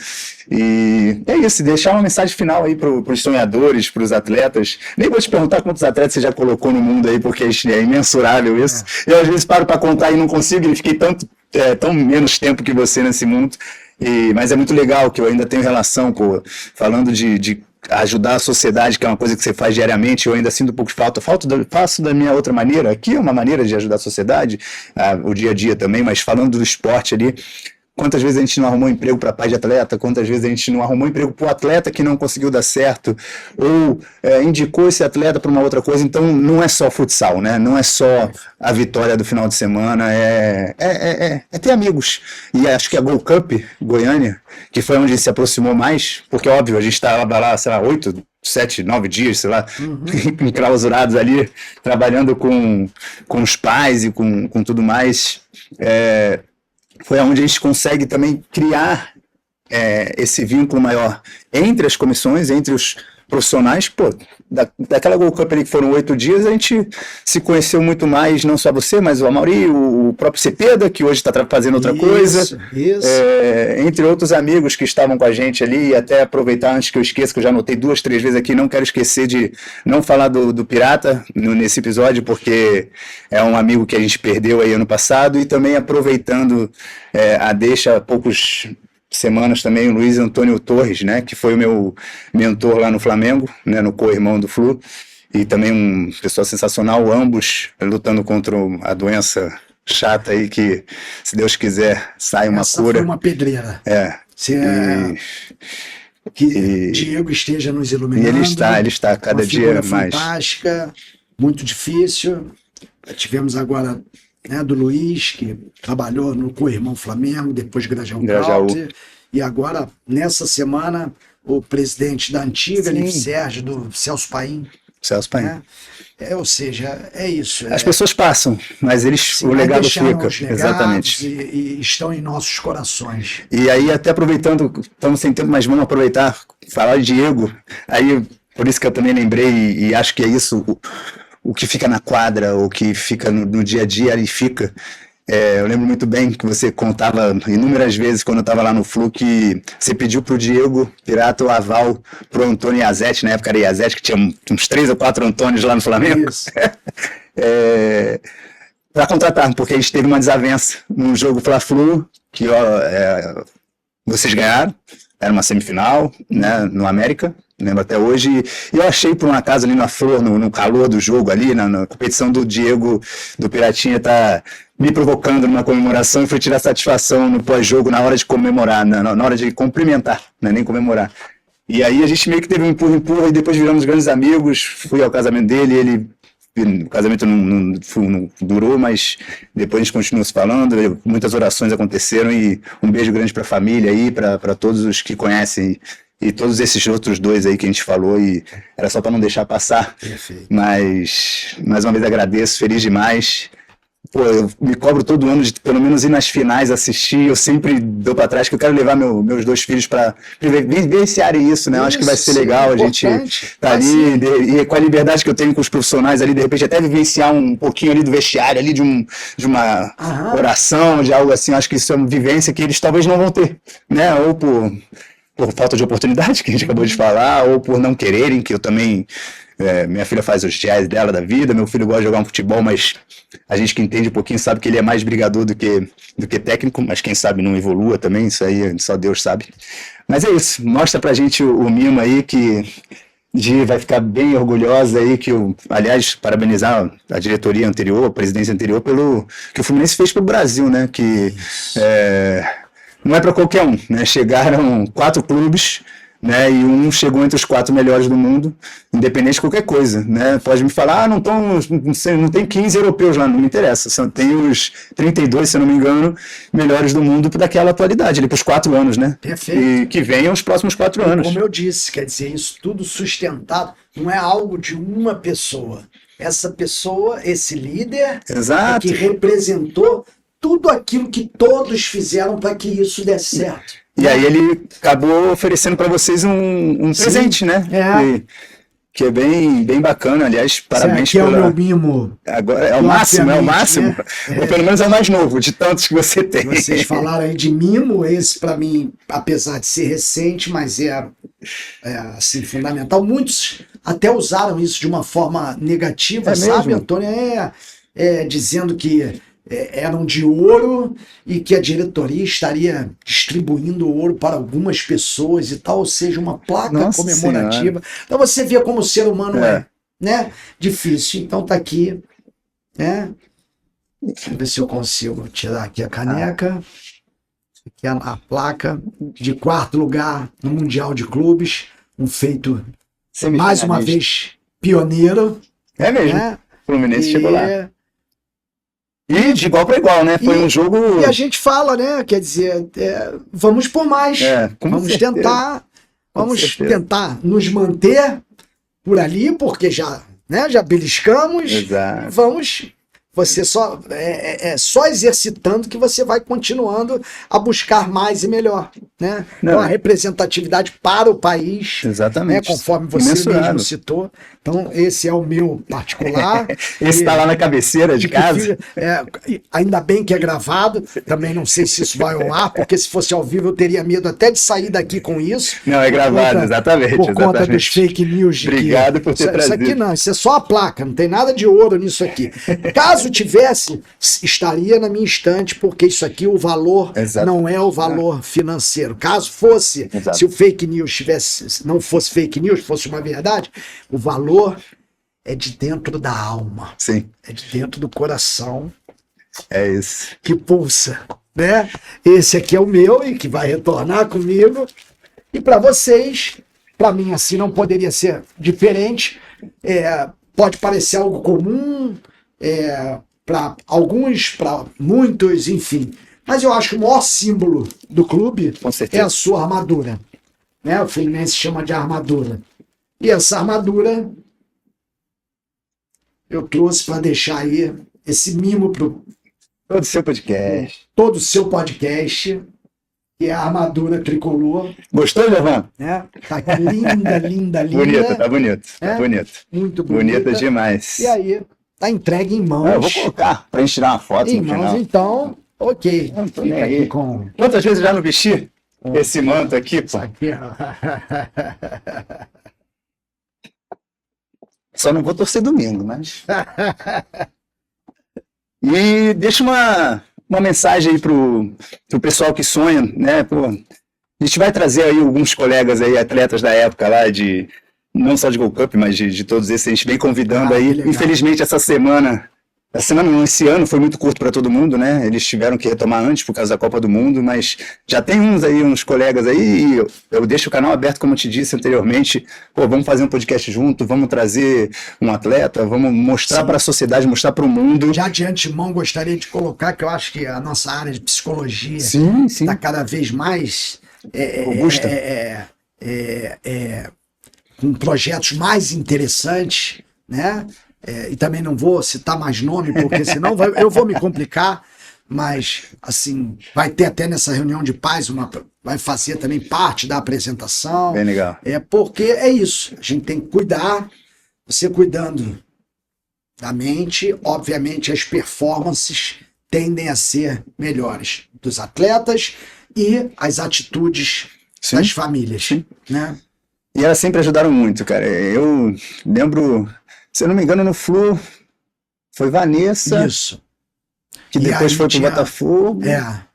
E é isso, deixar uma mensagem final aí para os sonhadores, para os atletas. Nem vou te perguntar quantos atletas você já colocou no mundo aí, porque é imensurável isso. Eu às vezes paro para contar e não consigo, e fiquei tão menos tempo que você nesse mundo. Mas é muito legal que eu ainda tenho relação, falando de ajudar a sociedade, que é uma coisa que você faz diariamente, eu ainda sinto um pouco de falta. Faço da minha outra maneira. Aqui é uma maneira de ajudar a sociedade, o dia a dia também, mas falando do esporte ali. Quantas vezes a gente não arrumou emprego para pai de atleta, quantas vezes a gente não arrumou emprego para o atleta que não conseguiu dar certo, ou indicou esse atleta para uma outra coisa. Então não é só futsal, né? Não é só a vitória do final de semana, é ter amigos. E acho que a Gold Cup Goiânia, que foi onde se aproximou mais, porque óbvio, a gente estava lá, sei lá, 8, 7, 9 dias, sei lá, enclausurados ali, trabalhando com os pais e com tudo mais, foi onde a gente consegue também criar esse vínculo maior entre as comissões, entre os profissionais. Pô, daquela Gold Cup ali que foram 8 dias, a gente se conheceu muito mais, não só você, mas o Amauri, o próprio Cepeda, que hoje está fazendo outra coisa. Entre outros amigos que estavam com a gente ali, e até aproveitar antes que eu esqueça, que eu já anotei 2, 3 vezes aqui, não quero esquecer de não falar do Pirata nesse episódio, porque é um amigo que a gente perdeu aí ano passado, e também aproveitando a deixa, poucos semanas também, o Luiz Antônio Torres, né, que foi o meu mentor lá no Flamengo, né, no co-irmão do Flu, e também um pessoal sensacional, ambos lutando contra a doença chata aí, que, se Deus quiser, sai uma Essa cura. Foi uma pedreira. Que Diego esteja nos iluminando. E ele está cada dia mais. Fantástica, muito difícil. Tivemos agora, né, do Luiz, que trabalhou no co-irmão Flamengo, depois Grajaú. E agora, nessa semana, o presidente da antiga Sérgio, do Celso Paim. Né? Ou seja, é isso. As pessoas passam, mas o legado fica. Exatamente. E estão em nossos corações. E aí, até aproveitando, estamos sem tempo, mas vamos aproveitar, falar de Diego. Aí, por isso que eu também lembrei, e acho que é isso, o que fica na quadra, o que fica no dia a dia, ele fica. Eu lembro muito bem que você contava inúmeras vezes, quando eu estava lá no Flu, que você pediu para o Diego Pirata o aval para o Antônio Iazete, na época era Iazete, que tinha uns 3 ou 4 Antônios lá no Flamengo, para contratar, porque a gente teve uma desavença num jogo Fla-Flu, que ó, vocês ganharam, era uma semifinal, né, no América, lembro até hoje, e eu achei por um acaso ali na flor, no calor do jogo ali, na competição do Diego, do Piratinha, tá me provocando numa comemoração e fui tirar satisfação no pós-jogo na hora de comemorar, na hora de cumprimentar, né, nem comemorar. E aí a gente meio que teve um empurra e depois viramos grandes amigos, fui ao casamento dele, o casamento não durou, mas depois a gente continuou se falando, muitas orações aconteceram e um beijo grande para a família aí, para todos os que conhecem e todos esses outros dois aí que a gente falou, e era só para não deixar passar. Perfeito. Mas mais uma vez agradeço, feliz demais. Pô, eu me cobro todo ano de pelo menos ir nas finais, assistir. Eu sempre dou para trás que eu quero levar meus dois filhos para vivenciarem isso, né? Eu acho que vai ser legal a gente tá ali e com a liberdade que eu tenho com os profissionais ali, de repente até vivenciar um pouquinho ali do vestiário, ali de uma oração, de algo assim. Eu acho que isso é uma vivência que eles talvez não vão ter, né? Ou por falta de oportunidade, que a gente acabou de falar, ou por não quererem, que eu também... minha filha faz os jazz dela da vida, meu filho gosta de jogar um futebol, mas a gente que entende um pouquinho sabe que ele é mais brigador do que técnico, mas quem sabe não evolua também, isso aí só Deus sabe. Mas é isso, mostra pra gente o mimo aí que Gi vai ficar bem orgulhosa aí, aliás, parabenizar a diretoria anterior, a presidência anterior, pelo que o Fluminense fez pro Brasil, né, que não é para qualquer um, né, chegaram 4 clubes, né, e um chegou entre os 4 melhores do mundo, independente de qualquer coisa, né? Pode me falar, não tem 15 europeus lá, não me interessa, tem os 32, se eu não me engano, melhores do mundo daquela atualidade, ali para os 4 anos, né? Perfeito. E que venham os próximos 4 anos. Como eu disse, quer dizer, isso tudo sustentado, não é algo de uma pessoa. Essa pessoa, esse líder, Exato. que representou tudo aquilo que todos fizeram para que isso desse certo. E aí ele acabou oferecendo para vocês um presente, né? Que é bem, bem bacana, aliás, parabéns pelo... é o meu mimo. Agora é o máximo, né? Ou pelo menos é o mais novo, de tantos que você tem. Vocês falaram aí de mimo, esse para mim, apesar de ser recente, mas é assim, fundamental. Muitos até usaram isso de uma forma negativa, sabe, mesmo? Antônio? Dizendo que eram de ouro e que a diretoria estaria distribuindo ouro para algumas pessoas e tal, ou seja, uma placa comemorativa. Senhora. Então você vê como o ser humano né? Difícil. Então tá aqui, né? Deixa eu ver se eu consigo tirar aqui a caneca. Aqui é a placa de 4º lugar no Mundial de Clubes, um feito mais uma vez pioneiro. É mesmo. Né? O Fluminense chegou lá. E de igual para igual, né? Foi um jogo... E a gente fala, né? Quer dizer, vamos por mais. Vamos tentar nos manter por ali, porque já beliscamos. Exato. Você só exercitando que você vai continuando a buscar mais e melhor, né? Então, a representatividade para o país, exatamente, né? Conforme você mesmo citou. Então, esse é o meu particular. Esse está lá na cabeceira de casa. Ainda bem que é gravado. Também não sei se isso vai ao ar, porque se fosse ao vivo eu teria medo até de sair daqui com isso. Não, é gravado, exatamente. Por conta dos fake news. Obrigado por ter trazido. Isso aqui não, isso é só a placa, não tem nada de ouro nisso aqui. Caso tivesse, estaria na minha estante, porque isso aqui, o valor não é o valor financeiro. Caso fosse, se o fake news não fosse fake news, fosse uma verdade, o valor é de dentro da alma. Sim. É de dentro do coração. É isso. Que pulsa, né? Esse aqui é o meu e que vai retornar comigo. E para vocês, para mim assim não poderia ser diferente. Pode parecer algo comum, para alguns, para muitos, enfim. Mas eu acho que o maior símbolo do clube é a sua armadura. Né? O Fluminense chama de armadura. E essa armadura eu trouxe para deixar aí esse mimo para todo o seu podcast. Todo o seu podcast, que é a armadura tricolor. Gostou, Giovanni? Né? Tá aqui linda, linda, linda. Bonita, tá bonito. Tá bonito. Muito bonita. Bonita demais. E aí, tá entregue em mãos. Eu vou colocar pra gente tirar uma foto em no mãos, final. então, ok. Fica aqui com... Quantas vezes eu já não vesti esse manto aqui, pô? Aqui, Só não vou torcer domingo, mas... E deixa uma mensagem aí pro pessoal que sonha, né? Pô, a gente vai trazer aí alguns colegas aí, atletas da época lá, não só de Gold Cup, mas de todos esses, a gente vem convidando aí. Infelizmente, esse ano foi muito curto para todo mundo, né? Eles tiveram que retomar antes por causa da Copa do Mundo, mas já tem uns colegas aí, e eu deixo o canal aberto, como eu te disse anteriormente. Pô, vamos fazer um podcast junto, vamos trazer um atleta, vamos mostrar para a sociedade, mostrar para o mundo. Já de antemão, gostaria de colocar que eu acho que a nossa área de psicologia está cada vez mais robusta. Com projetos mais interessantes, né? E também não vou citar mais nome, porque senão eu vou me complicar, mas assim, vai ter até nessa reunião de paz, vai fazer também parte da apresentação. Bem legal. Porque é isso, a gente tem que cuidar, você cuidando da mente, obviamente as performances tendem a ser melhores dos atletas e as atitudes das famílias, né? E elas sempre ajudaram muito, cara. Eu lembro, se eu não me engano, no Flu, foi Vanessa. Isso. Que depois foi pro Botafogo.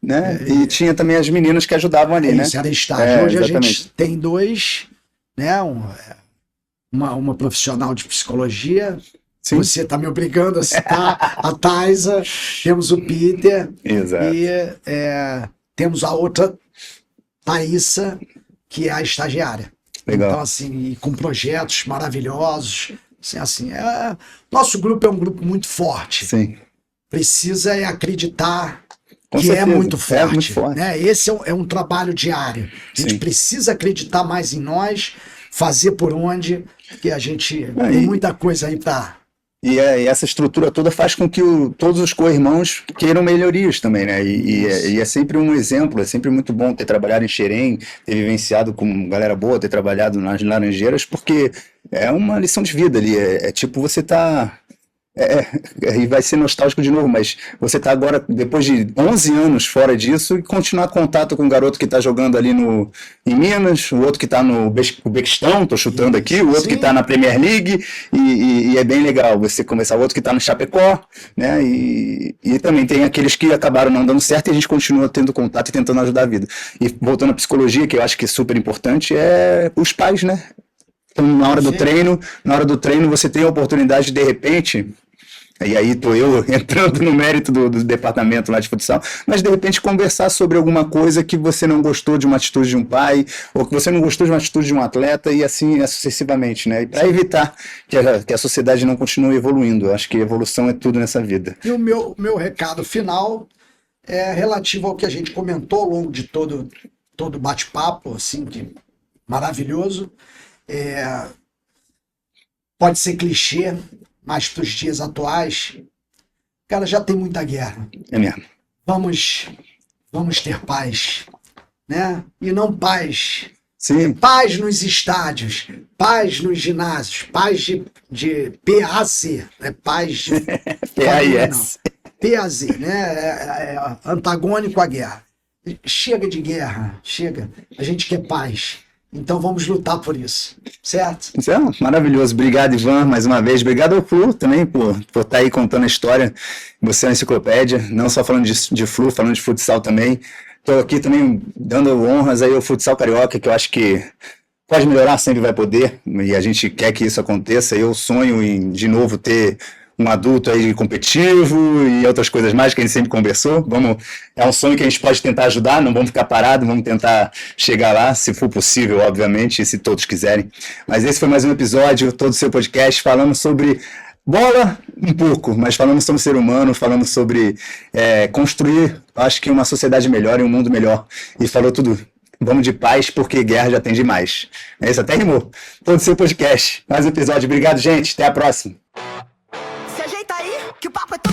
Né? E tinha também as meninas que ajudavam ali, né? Isso, era estágio. Hoje exatamente. A gente tem dois, né? Uma profissional de psicologia. Sim. Você está me obrigando a citar a Thaisa. Temos o Peter. Exato. E temos a outra, Thaísa, que é a estagiária. Legal. Então, assim, com projetos maravilhosos. Nosso grupo é um grupo muito forte. Sim. Precisa acreditar Com que certeza, é muito forte. muito forte. Né? Esse é um trabalho diário. A gente precisa acreditar mais em nós, fazer por onde, porque a gente tem muita coisa aí para... E essa estrutura toda faz com que todos os co-irmãos queiram melhorias também, né? E é sempre um exemplo, é sempre muito bom ter trabalhado em Xerém, ter vivenciado com galera boa, ter trabalhado nas Laranjeiras, porque é uma lição de vida ali. É tipo você tá... E vai ser nostálgico de novo, mas você tá agora, depois de 11 anos fora disso, e continuar contato com um garoto que tá jogando ali em Minas, o outro que tá no Bequistão, tô chutando aqui, o outro que tá na Premier League, e é bem legal você começar, o outro que tá no Chapecó, né, e também tem aqueles que acabaram não dando certo e a gente continua tendo contato e tentando ajudar a vida. E voltando à psicologia, que eu acho que é super importante, é os pais, né? Então, na hora do treino você tem a oportunidade de repente, e aí tô eu entrando no mérito do departamento lá de futsal, mas de repente conversar sobre alguma coisa que você não gostou de uma atitude de um pai, ou que você não gostou de uma atitude de um atleta, e assim sucessivamente, né? Para evitar que a sociedade não continue evoluindo. Eu acho que evolução é tudo nessa vida. E o meu recado final é relativo ao que a gente comentou ao longo de todo o bate-papo, assim, que maravilhoso. Pode ser clichê, mas para os dias atuais, cara, já tem muita guerra. É mesmo. Vamos ter paz, né? E não paz. Sim. Paz nos estádios, paz nos ginásios, paz de PAZ, né? Paz de PAIS. PAZ, né? É antagônico à guerra. Chega de guerra, chega. A gente quer paz. Então vamos lutar por isso, certo? Isso é maravilhoso. Obrigado, Ivan, mais uma vez. Obrigado ao Flu também por estar aí contando a história. Você é uma enciclopédia, não só falando de Flu, falando de futsal também. Estou aqui também dando honras aí ao futsal carioca, que eu acho que pode melhorar, sempre vai poder, e a gente quer que isso aconteça. Eu sonho em, de novo, ter um adulto aí competitivo e outras coisas mais que a gente sempre conversou. É um sonho que a gente pode tentar ajudar, não vamos ficar parados, vamos tentar chegar lá, se for possível, obviamente, e se todos quiserem. Mas esse foi mais um episódio, todo o seu podcast, falando sobre bola um pouco, mas falando sobre ser humano, falando sobre construir, acho que uma sociedade melhor e um mundo melhor. E falou tudo. Vamos de paz, porque guerra já tem demais. É isso, até rimou. Todo o seu podcast. Mais um episódio. Obrigado, gente. Até a próxima. Se ajeita aí, que o papo é todo